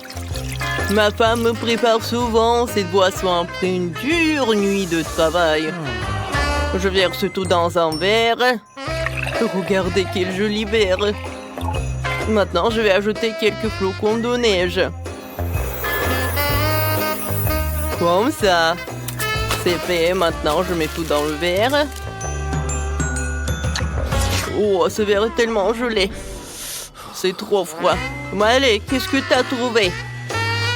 Ma femme me prépare souvent cette boisson après une dure nuit de travail. Je verse tout dans un verre. Regardez quel joli verre. Maintenant, je vais ajouter quelques flocons de neige. Comme ça. C'est fait. Maintenant, je mets tout dans le verre. Oh, ce verre est tellement gelé. C'est trop froid. Mais allez, qu'est-ce que t'as trouvé?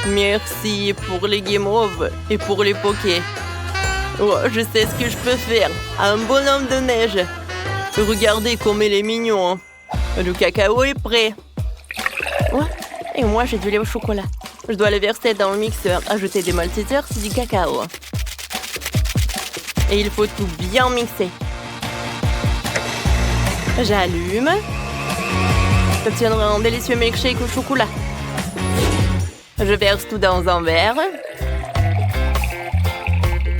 Merci pour les guimauves et pour les pokés. Oh, je sais ce que je peux faire. Un bonhomme de neige. Regardez comme il est mignon. Hein. Le cacao est prêt. Oh, et moi, j'ai du lait au chocolat. Je dois le verser dans le mixeur. Ajouter des maltesers, c'est du cacao. Et il faut tout bien mixer. J'allume. J'obtiendrai un délicieux milkshake au chocolat. Je verse tout dans un verre.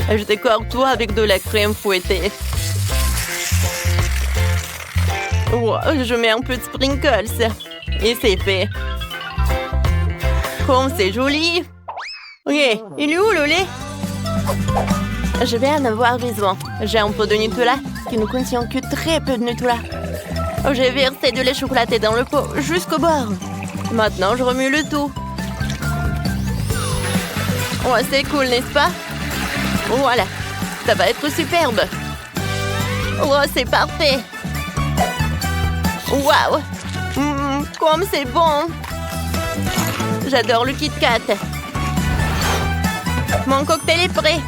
Je décore tout avec de la crème fouettée. Wow, je mets un peu de sprinkles. Et c'est fait. Comme c'est joli. Ok, il est où le lait? Je vais en avoir besoin. J'ai un peu de Nutella qui ne contient que très peu de Nutella. J'ai versé de lait chocolaté dans le pot jusqu'au bord. Maintenant, je remue le tout. Oh, c'est cool, n'est-ce pas? Voilà, ça va être superbe. Oh, c'est parfait. Waouh! Comme c'est bon! J'adore le Kit Kat. Mon cocktail est prêt.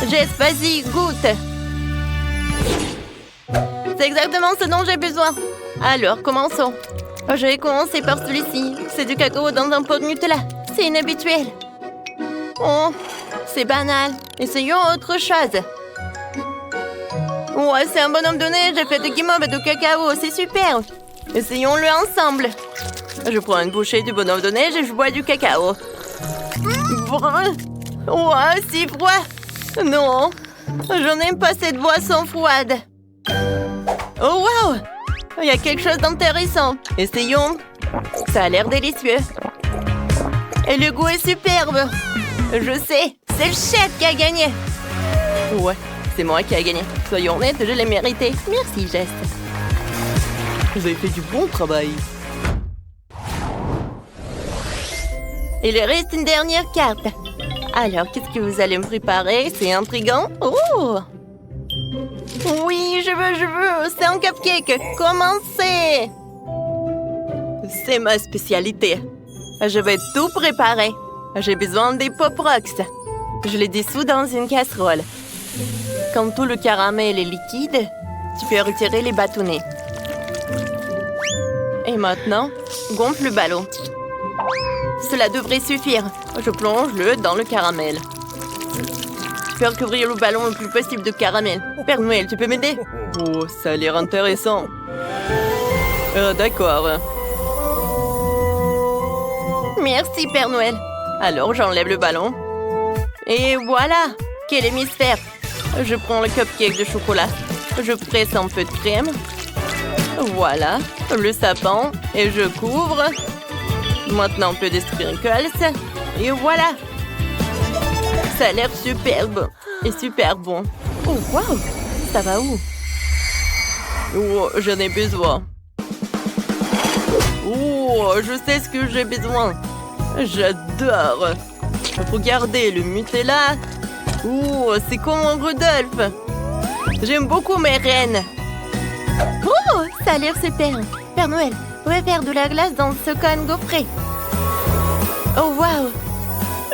Jess, vas-y, goûte. C'est exactement ce dont j'ai besoin. Alors, commençons. Je vais commencer par celui-ci. C'est du cacao dans un pot de Nutella. C'est inhabituel. Oh, c'est banal. Essayons autre chose. Ouais, c'est un bonhomme de neige fait de guimauve et de cacao. C'est super. Essayons-le ensemble. Je prends une bouchée du bonhomme de neige et je bois du cacao. Ouais, c'est froid. Non, je n'aime pas cette boisson froide. Oh, wow! Il y a quelque chose d'intéressant. Essayons. Ça a l'air délicieux. Et le goût est superbe. Je sais, c'est le chef qui a gagné. Ouais, c'est moi qui a gagné. Soyons honnêtes, je l'ai mérité. Merci, Jess. Vous avez fait du bon travail. Il reste une dernière carte. Alors, qu'est-ce que vous allez me préparer? C'est intriguant. Oh! Oui, je veux. C'est un cupcake. Commencez! C'est ma spécialité. Je vais tout préparer. J'ai besoin des Pop Rocks. Je les dissous dans une casserole. Quand tout le caramel est liquide, tu peux retirer les bâtonnets. Et maintenant, gonfle le ballon. Cela devrait suffire. Je plonge-le dans le caramel. Tu peux recouvrir le ballon le plus possible de caramel. Père Noël, tu peux m'aider? Oh, ça a l'air intéressant. D'accord. Merci, Père Noël. Alors, j'enlève le ballon. Et voilà! Quel hémisphère! Je prends le cupcake de chocolat. Je presse un peu de crème. Voilà, le sapin. Et je couvre. Maintenant, un peu de sprinkles. Et voilà! Ça a l'air superbe. Et super bon. Oh, wow! Ça va où? Oh, j'en ai besoin. Oh, je sais ce que j'ai besoin. J'adore. Regardez le Nutella. Oh, c'est comme un Rudolph. J'aime beaucoup mes reines. Oh, ça a l'air super. Père Noël, vous pouvez faire de la glace dans ce cône gaufré. Oh, wow.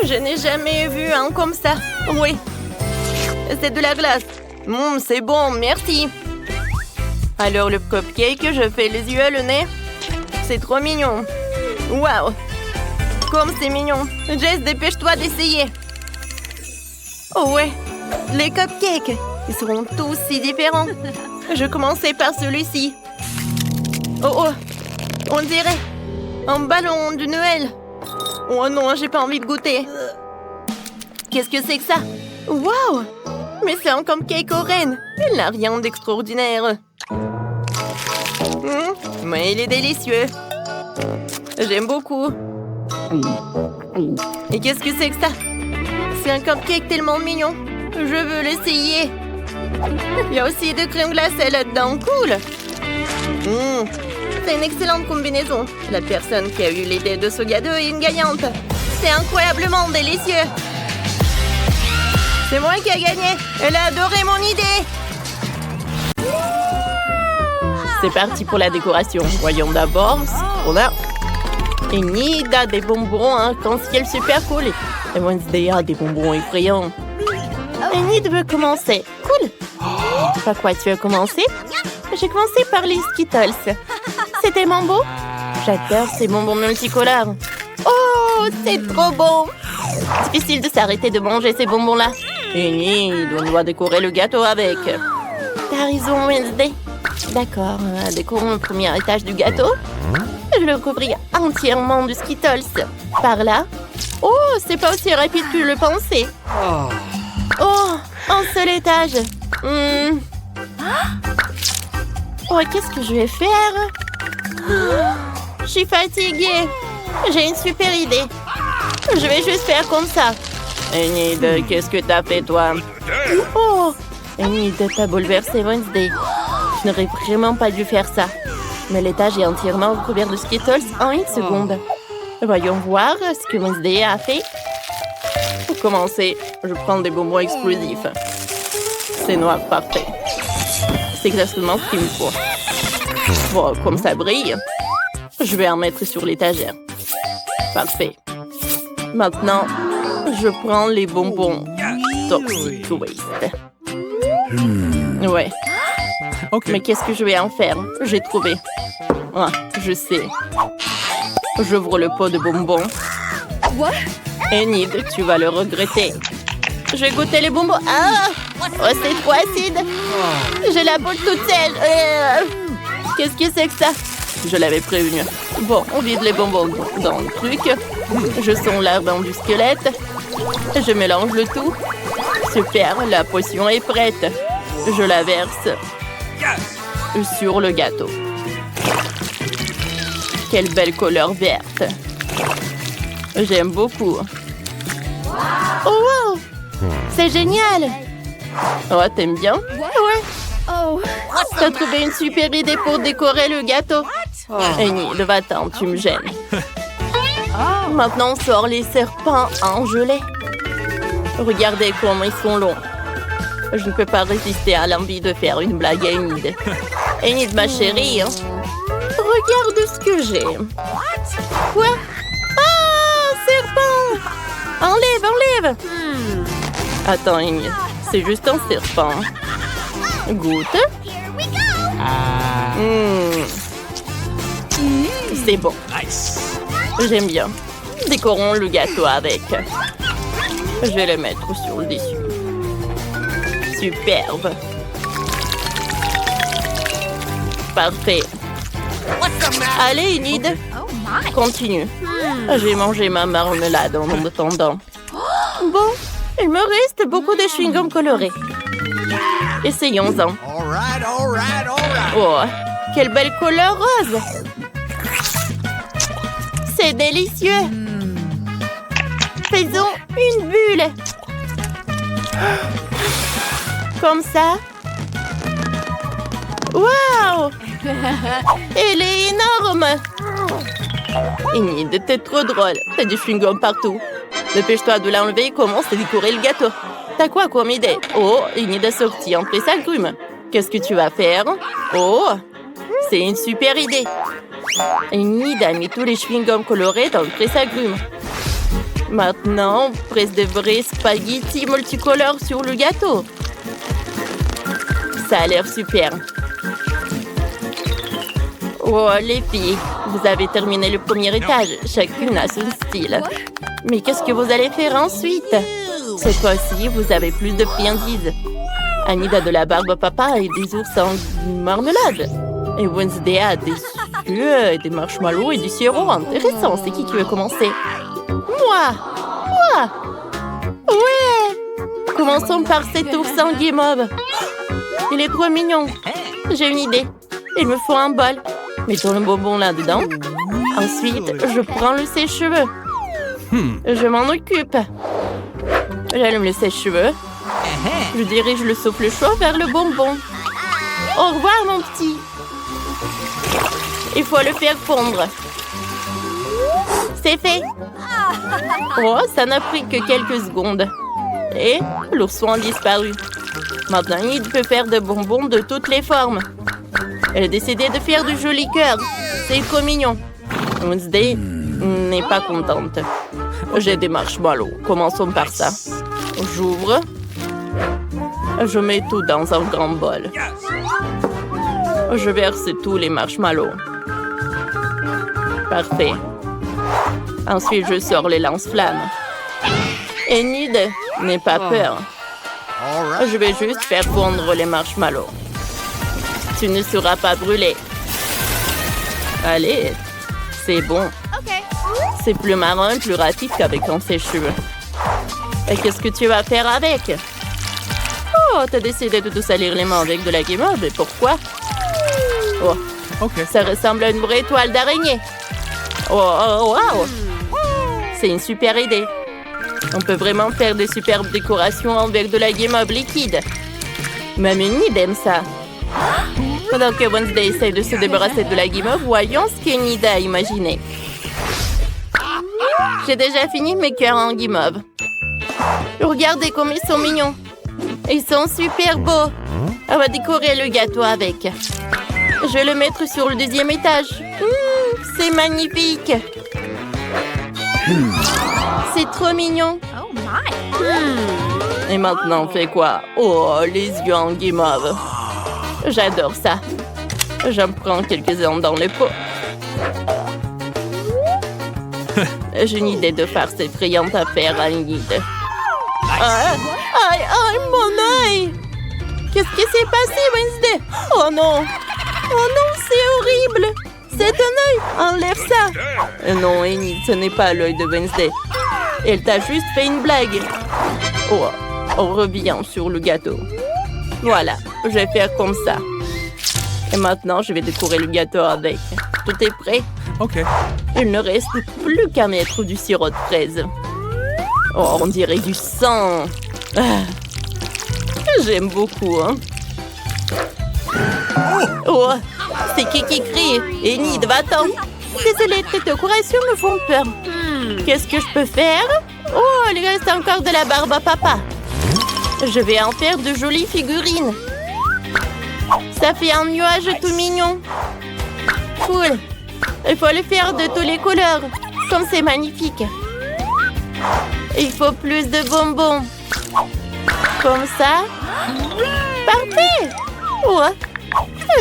Je n'ai jamais vu un comme ça. Oui. C'est de la glace. C'est bon, merci. Alors, le cupcake, je fais les yeux, le nez. C'est trop mignon. Wow. Comme c'est mignon. Jess, dépêche-toi d'essayer. Oh ouais, les cupcakes. Ils seront tous si différents. Je commençais par celui-ci. Oh oh, on dirait un ballon de Noël. Oh non, j'ai pas envie de goûter. Qu'est-ce que c'est que ça? Wow! Mais c'est un cupcake aux rennes. Il n'a rien d'extraordinaire. Mais il est délicieux. J'aime beaucoup. Et qu'est-ce que c'est que ça? C'est un cupcake tellement mignon. Je veux l'essayer. Il y a aussi de crème glacée là-dedans. Cool. C'est une excellente combinaison. La personne qui a eu l'idée de ce gâteau est une gagnante. C'est incroyablement délicieux. C'est moi qui ai gagné. Elle a adoré mon idée. C'est parti pour la décoration. Voyons d'abord ce qu'on a. Enid a des bonbons arc-en-ciel super cool. Et Wednesday a des bonbons effrayants. Enid veut commencer. Cool. Par quoi tu veux commencer? J'ai commencé par les Skittles. C'était mon beau? J'adore ces bonbons multicolores. Oh, c'est trop bon. Difficile de s'arrêter de manger ces bonbons-là. Enid, on doit décorer le gâteau avec. T'as raison, Wednesday. D'accord, décorons le premier étage du gâteau. Je le couvris entièrement de Skittles. Par là. Oh, c'est pas aussi rapide que je le pensais. Oh, un seul étage. Oh, qu'est-ce que je vais faire? Je suis fatiguée. J'ai une super idée. Je vais juste faire comme ça. Enid, qu'est-ce que t'as fait, toi? Oh, Enid, t'as bouleversé Wednesday. Je n'aurais vraiment pas dû faire ça. Mais l'étage est entièrement recouvert de Skittles en une seconde. Voyons voir ce que Wednesday a fait. Pour commencer, je prends des bonbons explosifs. C'est noir, parfait. C'est exactement ce qu'il me faut. Bon, comme ça brille, je vais en mettre sur l'étagère. Parfait. Maintenant, je prends les bonbons Toxic Waste. Ouais. Mais qu'est-ce que je vais en faire? J'ai trouvé. Ah, je sais. J'ouvre le pot de bonbons. Enid, tu vas le regretter. Je vais goûter les bonbons. Ah! Oh, c'est trop acide. J'ai la bouche toute sèche. Qu'est-ce que c'est que ça? Je l'avais prévenu. Bon, on vide les bonbons dans le truc. Je sens l'ardent du squelette. Je mélange le tout. Super, la potion est prête. Je la verse sur le gâteau. Quelle belle couleur verte. J'aime beaucoup. Oh wow! C'est génial! Oh, t'aimes bien? Ouais. Oh, t'as trouvé une super idée pour décorer le gâteau. Enid, va-t'en, tu me gênes. Maintenant, on sort les serpents en gelée. Regardez comment ils sont longs. Je ne peux pas résister à l'envie de faire une blague à Enid. Enid, ma chérie, hein? Regarde ce que j'ai. Quoi? Ah, serpent! Enlève! Attends, Enid, c'est juste un serpent. Goûte. C'est bon. J'aime bien. Décorons le gâteau avec. Je vais le mettre sur le dessus. Superbe. Parfait. Allez, Enid. Continue. J'ai mangé ma marmelade en attendant. Bon, il me reste beaucoup de chewing-gum colorés. Essayons-en. Oh, quelle belle couleur rose! C'est délicieux! Faisons une bulle! Comme ça. Waouh! Elle est énorme! Enid, t'es trop drôle. T'as du chewing-gum partout. Dépêche-toi de l'enlever et commence à décorer le gâteau. T'as quoi comme idée? Oh, Enid a sorti un presse-agrumes. Qu'est-ce que tu vas faire? Oh, c'est une super idée. Enid a mis tous les chewing-gums colorés dans le presse-agrumes. Maintenant, on presse des vrais spaghettis multicolores sur le gâteau. Ça a l'air super. Oh, les filles, vous avez terminé le premier étage. Chacune a son style. Mais qu'est-ce que vous allez faire ensuite? Cette fois-ci, vous avez plus de friandises. Enid a de la barbe papa et des ours en marmelade. Et Wednesday a des yeux et des marshmallows et du sirop. Intéressant. C'est qui veut commencer? Moi! Ouais! Commençons par cet ours en guimauve. Il est trop mignon. J'ai une idée. Il me faut un bol. Mettons le bonbon là-dedans. Ensuite, je prends le sèche-cheveux. Je m'en occupe. J'allume le sèche-cheveux. Je dirige le souffle chaud vers le bonbon. Au revoir, mon petit. Il faut le faire fondre. C'est fait. Oh, ça n'a pris que quelques secondes. Et l'ourson a disparu. Maintenant, il peut faire des bonbons de toutes les formes. Elle a décidé de faire du joli cœur. C'est trop mignon. Wednesday n'est pas contente. J'ai des marshmallows. Commençons par ça. J'ouvre. Je mets tout dans un grand bol. Je verse tous les marshmallows. Parfait. Ensuite, je sors les lance-flammes. Enid, n'aie pas peur. Je vais juste faire fondre les marshmallows. Tu ne seras pas brûlé. Allez, c'est bon. C'est plus marrant et plus rapide qu'avec un sèche-cheveux. Et qu'est-ce que tu vas faire avec? Oh, t'as décidé de te salir les mains avec de la guimauve. Et pourquoi? Oh, ça ressemble à une vraie toile d'araignée. Oh, wow! C'est une super idée. On peut vraiment faire des superbes décorations avec de la guimauve liquide. Même Enid aime ça. Pendant que Wednesday essaye de se débarrasser de la guimauve, voyons ce qu'Enid a imaginé. J'ai déjà fini mes cœurs en guimauve. Regardez comme ils sont mignons. Ils sont super beaux. On va décorer le gâteau avec. Je vais le mettre sur le deuxième étage. C'est magnifique. C'est trop mignon. Et maintenant, on fait quoi? Oh, les yeux en guimauve. J'adore ça. J'en prends quelques-uns dans le pot. J'ai une idée de farce effrayante à faire à Enid. Aïe, mon œil! Qu'est-ce qui s'est passé, Wednesday? Oh non! Oh non, c'est horrible! C'est un œil! Enlève ça! Non, Enid, ce n'est pas l'œil de Wednesday. Elle t'a juste fait une blague. Oh, on revient sur le gâteau. Voilà, je vais faire comme ça. Et maintenant, je vais décorer le gâteau avec. Tout est prêt? OK. Il ne reste plus qu'à mettre du sirop de fraise. Oh, on dirait du sang. Ah. J'aime beaucoup, hein. Oh, c'est qui crie? Enid, va-t'en. Désolée, tes décorations me font peur. Qu'est-ce que je peux faire? Oh, il reste encore de la barbe à papa. Je vais en faire de jolies figurines. Ça fait un nuage tout mignon. Cool. Il faut le faire de toutes les couleurs. Comme c'est magnifique. Il faut plus de bonbons. Comme ça. Parfait. Ouais.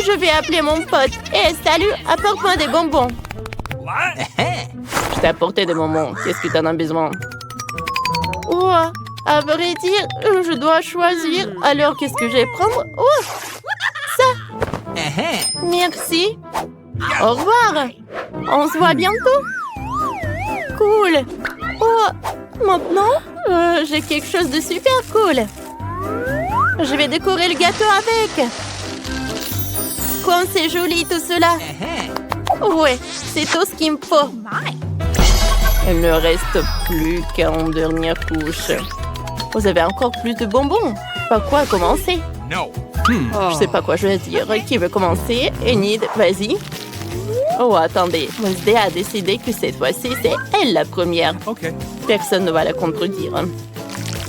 Je vais appeler mon pote. Hé, salut, apporte-moi des bonbons. Je t'ai apporté des bonbons. Qu'est-ce que t'en as besoin? Ouais. À vrai dire, je dois choisir. Alors, qu'est-ce que je vais prendre? Oh, ça. Merci. Au revoir. On se voit bientôt. Cool. Oh, maintenant, j'ai quelque chose de super cool. Je vais décorer le gâteau avec. Comme c'est joli tout cela. Ouais, c'est tout ce qu'il me faut. Il ne reste plus qu'une dernière couche. Vous avez encore plus de bonbons. Par quoi commencer? No. Je sais pas quoi je vais dire. Qui veut commencer? Enid, vas-y. Oh, attendez. Wednesday a décidé que cette fois-ci, c'est elle la première. OK. Personne ne va la contredire.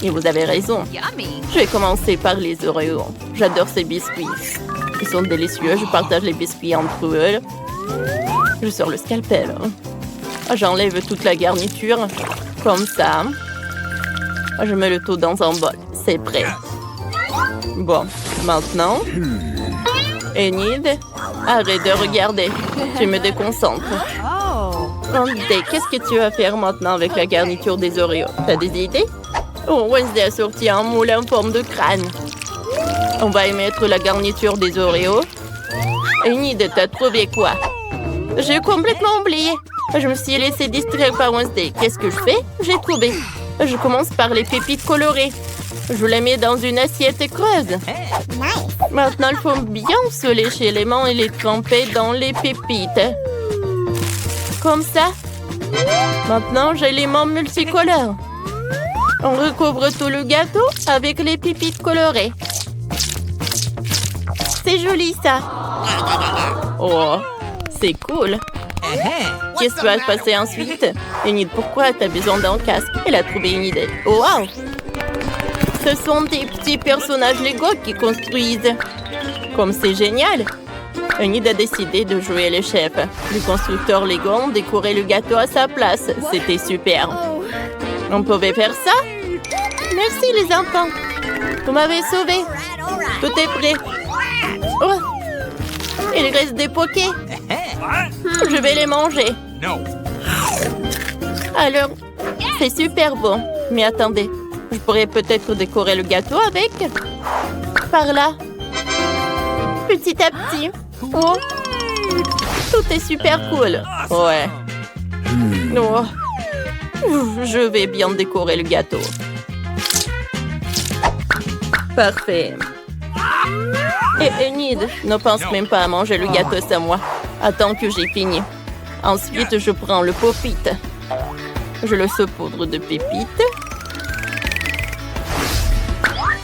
Et vous avez raison. Yummy. Je vais commencer par les Oreos. J'adore ces biscuits. Ils sont délicieux. Je partage les biscuits entre eux. Je sors le scalpel. J'enlève toute la garniture. Comme ça. Je mets le tout dans un bol. C'est prêt. Bon, maintenant... Enid, arrête de regarder. Tu me déconcentres. Wednesday, qu'est-ce que tu vas faire maintenant avec la garniture des Oreos? T'as des idées? Oh, Wednesday a sorti un moule en forme de crâne. On va y mettre la garniture des Oreos. Enid, t'as trouvé quoi? J'ai complètement oublié. Je me suis laissée distraire par Wednesday. Qu'est-ce que je fais? J'ai trouvé. Je commence par les pépites colorées. Je les mets dans une assiette creuse. Maintenant, il faut bien se lécher les mains et les tremper dans les pépites. Comme ça. Maintenant, j'ai les mains multicolores. On recouvre tout le gâteau avec les pépites colorées. C'est joli, ça. Oh, c'est cool. Qu'est-ce qui va se passer ensuite? Enid, pourquoi t'as besoin d'un casque? Elle a trouvé une idée. Oh, wow! Ce sont des petits personnages Lego qui construisent. Comme c'est génial! Enid a décidé de jouer le chef. Les constructeurs Lego ont décoré le gâteau à sa place. C'était super. On pouvait faire ça? Merci les enfants. Vous m'avez sauvé. Tout est prêt. Oh! Il reste des pokés. Je vais les manger. No. Alors, c'est super bon. Mais attendez, je pourrais peut-être décorer le gâteau avec. Par là. Petit à petit. Oh. Tout est super cool. Ouais. Oh. Je vais bien décorer le gâteau. Parfait. Et Enid, ne pense même pas à manger le gâteau sans moi. Attends que j'ai fini. Ensuite, je prends le pop-it. Je le saupoudre de pépites.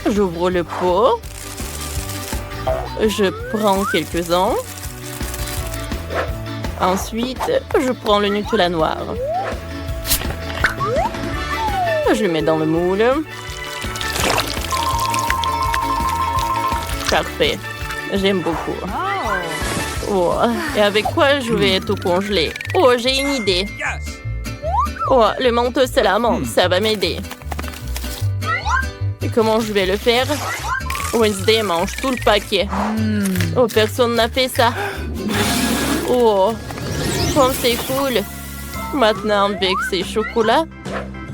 J'ouvre le pot. Je prends quelques-uns. Ensuite, je prends le Nutella noir. Je le mets dans le moule. Parfait. J'aime beaucoup. Oh, et avec quoi je vais tout congeler? Oh, j'ai une idée. Oh, le manteau salamandre, ça va m'aider. Et comment je vais le faire? Wednesday mange tout le paquet. Oh, personne n'a fait ça. Oh, c'est cool. Maintenant, avec ces chocolats,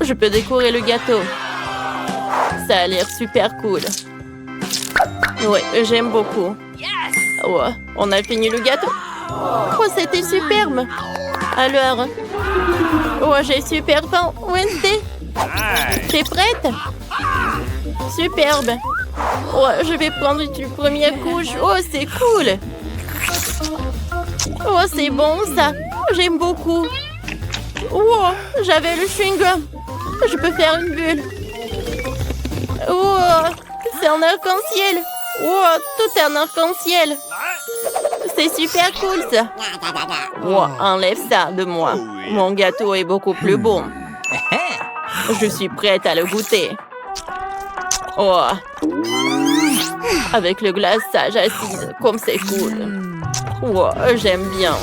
je peux décorer le gâteau. Ça a l'air super cool. Oui, j'aime beaucoup. Oh, on a fini le gâteau. Oh, c'était superbe. Alors, oh, j'ai super faim. Wednesday, t'es prête? Superbe. Oh, je vais prendre une première couche. Oh, c'est cool. Oh, c'est bon ça. J'aime beaucoup. Oh, j'avais le chewing-gum. Je peux faire une bulle. Oh, c'est un arc-en-ciel. Oh, tout est un arc-en-ciel. C'est super cool ça. Oh, enlève ça de moi. Mon gâteau est beaucoup plus bon. Je suis prête à le goûter. Oh, avec le glaçage acide, comme c'est cool. Oh, j'aime bien.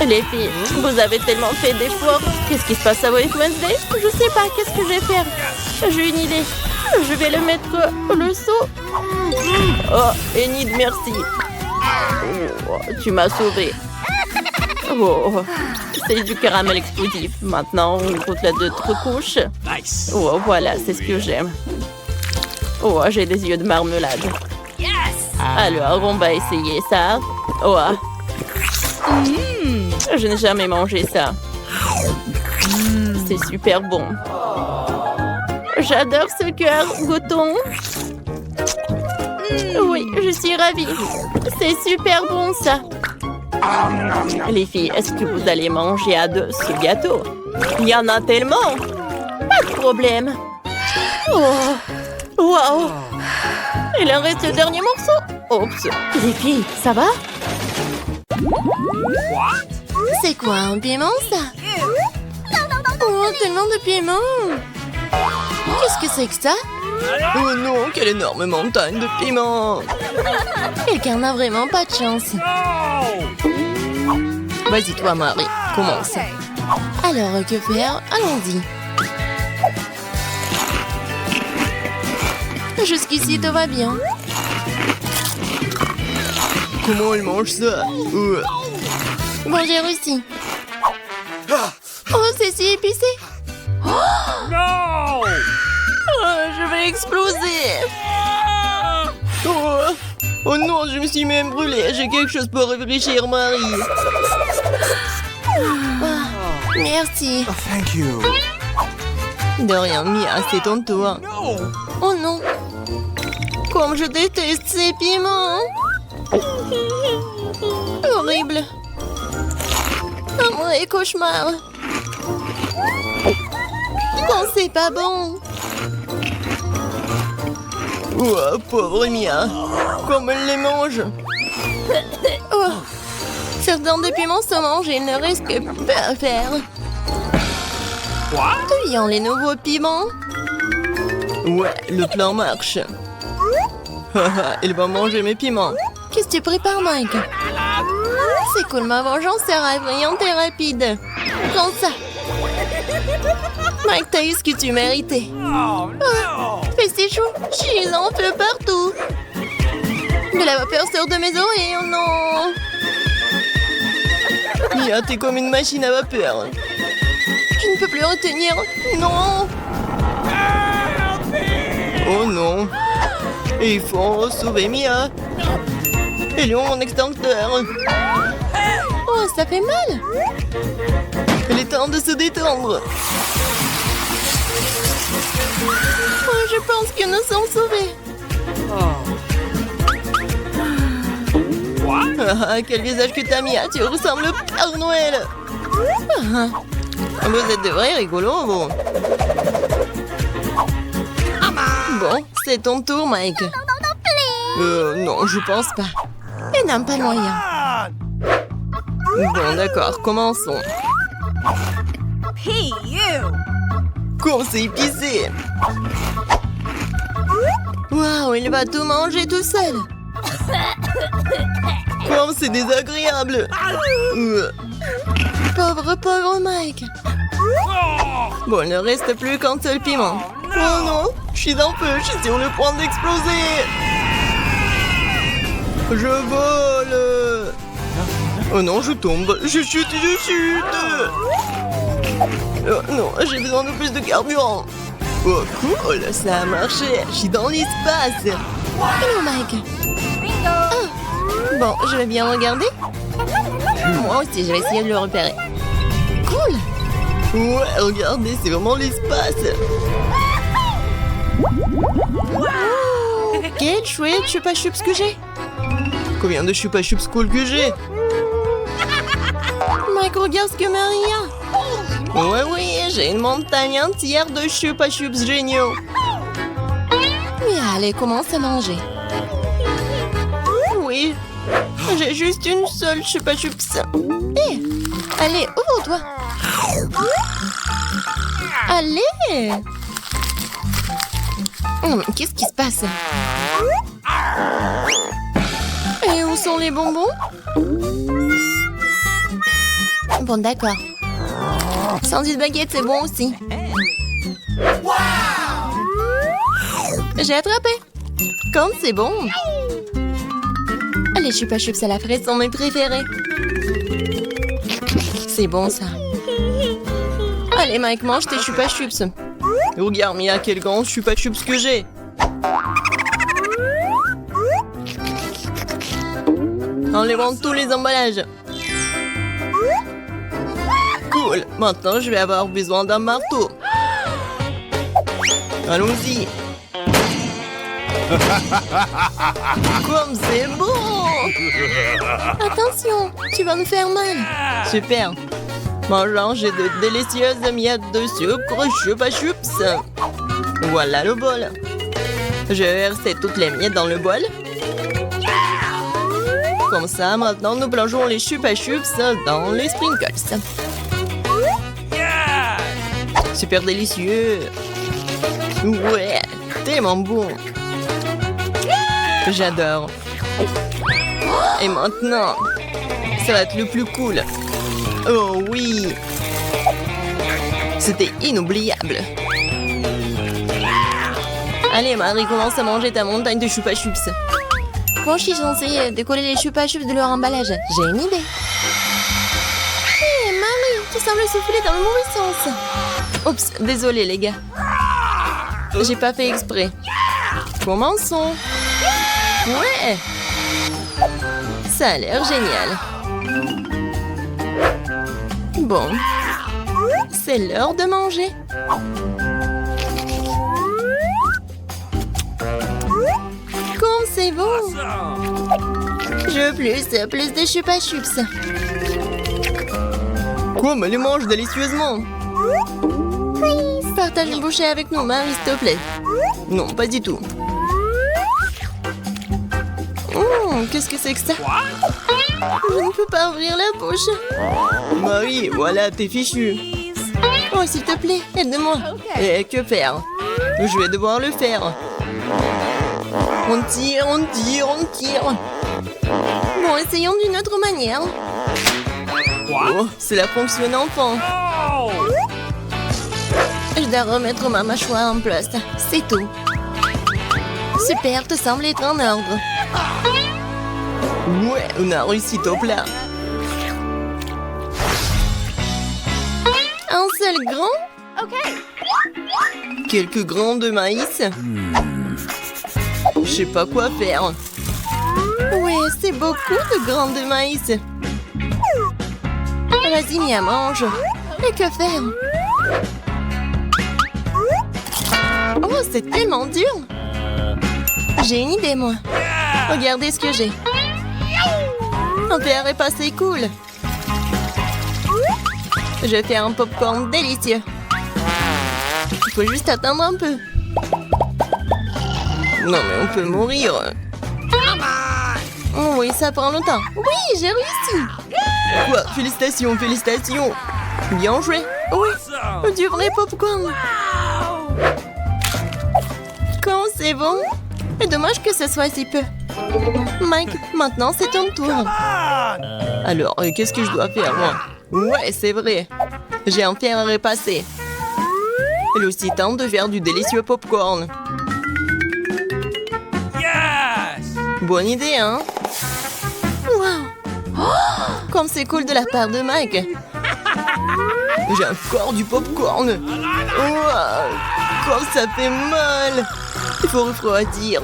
Les filles, vous avez tellement fait d'efforts. Qu'est-ce qui se passe avec Wednesday? Je sais pas, qu'est-ce que je vais faire? J'ai une idée. Je vais le mettre le seau. Oh, Enid, merci. Oh, tu m'as sauvée. Oh, c'est du caramel explosif. Maintenant, on goûte la d'autres couches. Oh, voilà, c'est ce que j'aime. Oh, j'ai des yeux de marmelade. Alors, on va essayer ça. Oh, je n'ai jamais mangé ça. C'est super bon. J'adore ce cœur. Goûtons. Oui, je suis ravie. C'est super bon ça. Les filles, est-ce que vous allez manger à deux ce gâteau? Il y en a tellement. Pas de problème. Oh, wow. Il en reste le dernier morceau. Oups. Les filles, ça va? C'est quoi un piment ça? Oh, tellement de piment. Qu'est-ce que c'est que ça? Oh non, quelle énorme montagne de piment. Quelqu'un n'a vraiment pas de chance. Vas-y toi, Marie, commence. Alors, que faire? Allons-y. Jusqu'ici, tout va bien. Comment elle mange ça? Bon, j'ai réussi. Oh, c'est si épicé. Oh, je vais exploser. Oh non, je me suis même brûlée. J'ai quelque chose pour réfléchir, Marie. Merci. Thank you. De rien, Mia, c'est ton tour. Oh non. Comme je déteste ces piments. Horrible. Un vrai cauchemar. Quand c'est pas bon. Oh, pauvre Mia. Comme elle les mange. Oh. Certains des piments se mangent et il ne reste que peu à faire. Tuyons les nouveaux piments. Ouais, le plan marche. Elle va manger mes piments. Qu'est-ce que tu prépares, Mike? C'est cool, ma vengeance sera effrayante et rapide. Prends ça. Mike, t'as eu ce que tu méritais. Oh, fais ces choux. Je en feu partout. De la vapeur sort de mes oreilles, oh non. Mia, t'es comme une machine à vapeur. Je ne peux plus retenir. Non. Oh non. Il faut sauver Mia. Elle est où mon extincteur? Oh, ça fait mal. Il est temps de se détendre. Oh, je pense que nous sommes sauvés. Ah, quel visage que t'as, Mia. Tu ressembles au Père Noël. Vous êtes de vrais rigolos, vous. Bon, c'est ton tour, Mike. Non, je pense pas. Il n'a pas le moyen. Bon, d'accord, commençons. Hey, you! Comme c'est épicé. Waouh, il va tout manger tout seul. Comme c'est désagréable. Pauvre Mike. Bon, il ne reste plus qu'un seul piment. Oh non, je suis en feu, je suis sur le point d'exploser. Je vole. Oh non, je tombe, je chute. Oh non, j'ai besoin de plus de carburant. Oh cool, ça a marché, je suis dans l'espace. Hello, Mike. Ah. Bon, je vais bien regarder. Moi aussi, je vais essayer de le repérer. Cool. Ouais, regardez, c'est vraiment l'espace. Oh, quel chouette chupa chups que j'ai. Combien de chupa chups cool que j'ai. Mike, regarde ce que Marie a. Oui, j'ai une montagne entière de chupa chups géniaux. Mais allez, commence à manger. Oui, j'ai juste une seule chupa chups. Hé, allez, ouvre-toi. Allez. Qu'est-ce qui se passe? Et où sont les bonbons? Bon, d'accord. Sandwich baguette, c'est bon aussi. J'ai attrapé. Comme c'est bon. Les chupa chups à la fraise sont mes préférés. C'est bon ça. Allez Mike, mange tes chupa chups. Regarde Mia, quel grand chupa chups que j'ai. Enlevons tous les emballages. Cool, maintenant je vais avoir besoin d'un marteau. Allons-y. Comme c'est bon. Attention, tu vas nous faire mal. Super. Mangeons, j'ai de délicieuses miettes de sucre chupa chups. Voilà le bol. Je vais verser toutes les miettes dans le bol. Comme ça, maintenant, nous plongeons les chupa chups dans les sprinkles. Super délicieux. Ouais, tellement bon. J'adore. Et maintenant, ça va être le plus cool. Oh oui. C'était inoubliable. Allez, Marie, commence à manger ta montagne de chupa chups. Bon, je suis censée décoller les chupa chups de leur emballage. J'ai une idée. Hé, Marie, tu sembles souffler dans le mauvais sens. Oups, désolé les gars. J'ai pas fait exprès. Commençons. Ouais. Ça a l'air génial. Bon. C'est l'heure de manger. Comme c'est bon. Je veux plus de chupa chups. Quoi, mais les mange délicieusement. Partage une bouchée avec nous, Marie, s'il te plaît. Non, pas du tout. Qu'est-ce que c'est que ça? Je ne peux pas ouvrir la bouche. Marie, voilà, t'es fichu. Oh, s'il te plaît, aide-moi. Et que faire? Je vais devoir le faire. On tire. Bon, essayons d'une autre manière. Oh, c'est la fonction enfant. Je dois remettre ma mâchoire en place. C'est tout. Super, te semble être en ordre. Ouais, on a réussi au plat. Un seul grain? OK. Quelques grains de maïs? Je sais pas quoi faire. Ouais, c'est beaucoup de grains de maïs. Vas-y, Mia, mange. Et que faire? Oh, c'est tellement dur. J'ai une idée, moi. Regardez ce que j'ai. Un verre est passé cool. Je fais un popcorn délicieux. Il faut juste attendre un peu. Non, mais on peut mourir. Oh oui, ça prend longtemps. Oui, j'ai réussi. Quoi? Félicitations. Bien joué. Oui, du vrai popcorn. Quand c'est bon. C'est dommage que ce soit si peu. Mike, maintenant c'est ton tour. Alors, qu'est-ce que je dois faire, moi? Ouais, c'est vrai. J'ai un fer à repasser. Elle aussi tente de faire du délicieux popcorn. Bonne idée, hein? Wow! Comme c'est cool de la part de Mike. J'ai encore du popcorn. Wow! Comme ça fait mal. Il faut refroidir.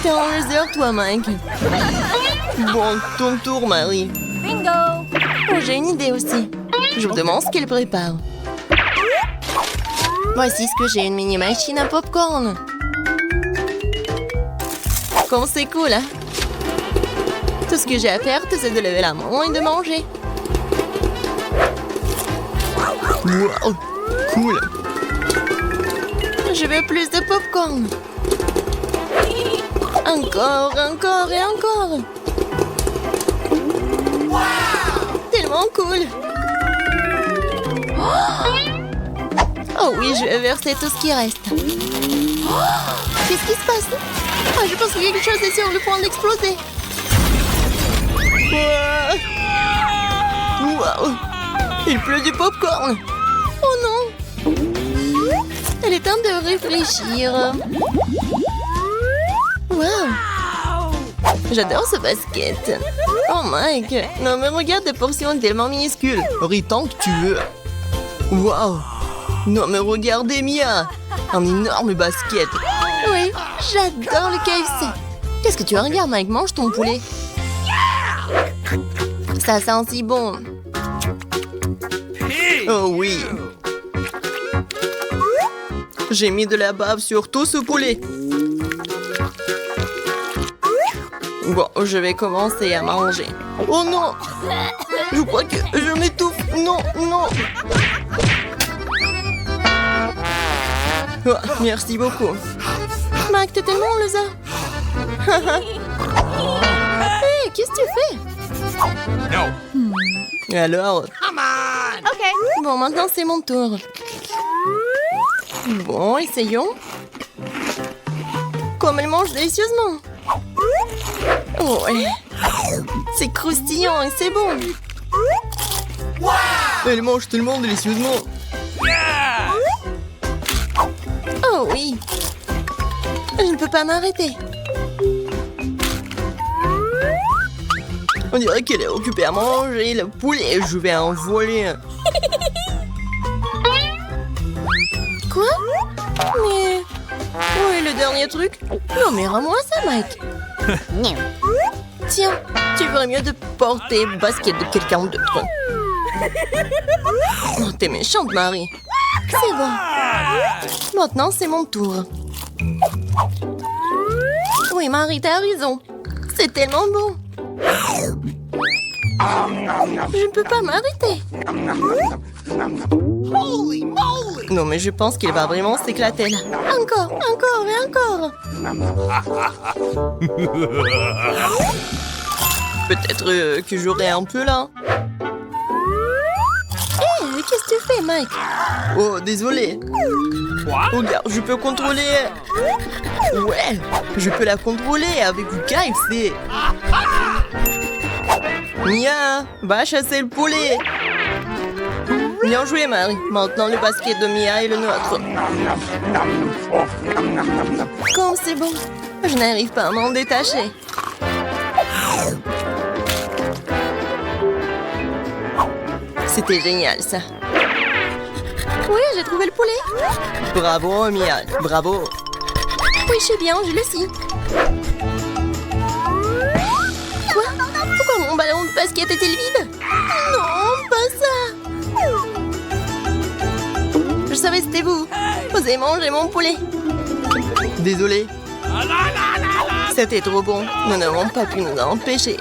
T'es en réserve, toi, Mike. Bon, ton tour, Marie. Bingo! Oh, j'ai une idée aussi. Je vous demande ce qu'elle prépare. Voici ce que j'ai, une mini machine à popcorn. Comme c'est cool, hein? Tout ce que j'ai à faire, c'est de lever la main et de manger. Wow, cool. Je veux plus de popcorn. Encore, encore et encore. Tellement cool. Oh oui, je vais verser tout ce qui reste. Qu'est-ce qui se passe? Ah, je pense que quelque chose est sur le point d'exploser. Wow. Il pleut du popcorn. Oh non. Il est temps de réfléchir. Wow. J'adore ce basket. Oh Mike. Non mais regarde des portions tellement minuscules. Ris tant que tu veux. Wow. Non mais regardez Mia. Un énorme basket. Oui, j'adore le KFC. Qu'est-ce que tu regardes, Mike? Mange ton poulet. Ça sent si bon. Oh oui. J'ai mis de la bave sur tout ce poulet. Bon, je vais commencer à manger. Oh non! Je crois que je m'étouffe. Non, non. Oh, merci beaucoup. Mike, t'es tellement loser. Hey, qu'est-ce que tu fais? Non. Alors? OK. Bon, maintenant c'est mon tour. Bon, essayons. Comme elle mange délicieusement. Ouais. C'est croustillant et c'est bon. Elle mange tellement délicieusement. Oh oui. Je ne peux pas m'arrêter. On dirait qu'elle est occupée à manger le poulet. Je vais en voler. Quoi? Mais... où est le dernier truc? Non mais rends-moi ça, Mike. Tiens, tu ferais mieux de porter le basket de quelqu'un d'autre. Oh, t'es méchante, Marie. C'est bon. Maintenant, c'est mon tour. Oui, Marie, t'as raison. C'est tellement bon. Je ne peux pas m'arrêter. Non, mais je pense qu'il va vraiment s'éclater là. Encore, encore et encore. Peut-être que j'aurai un peu là. Hé, qu'est-ce que tu fais, Mike? Oh, désolé. Regarde, je peux contrôler. Ouais, je peux la contrôler avec du KFC. Mia, va chasser le poulet. Bien joué, Marie. Maintenant, le basket de Mia est le nôtre. Comme c'est bon. Je n'arrive pas à m'en détacher. C'était génial, ça. Oui, j'ai trouvé le poulet. Bravo, Mia. Bravo. Oui, je sais bien, je le sais. Quoi? Pourquoi mon ballon de basket est-il vide? Non, pas ça. Je savais que c'était vous. Vous avez mangé mon poulet. Désolé. C'était trop bon. Nous n'avons pas pu nous en empêcher.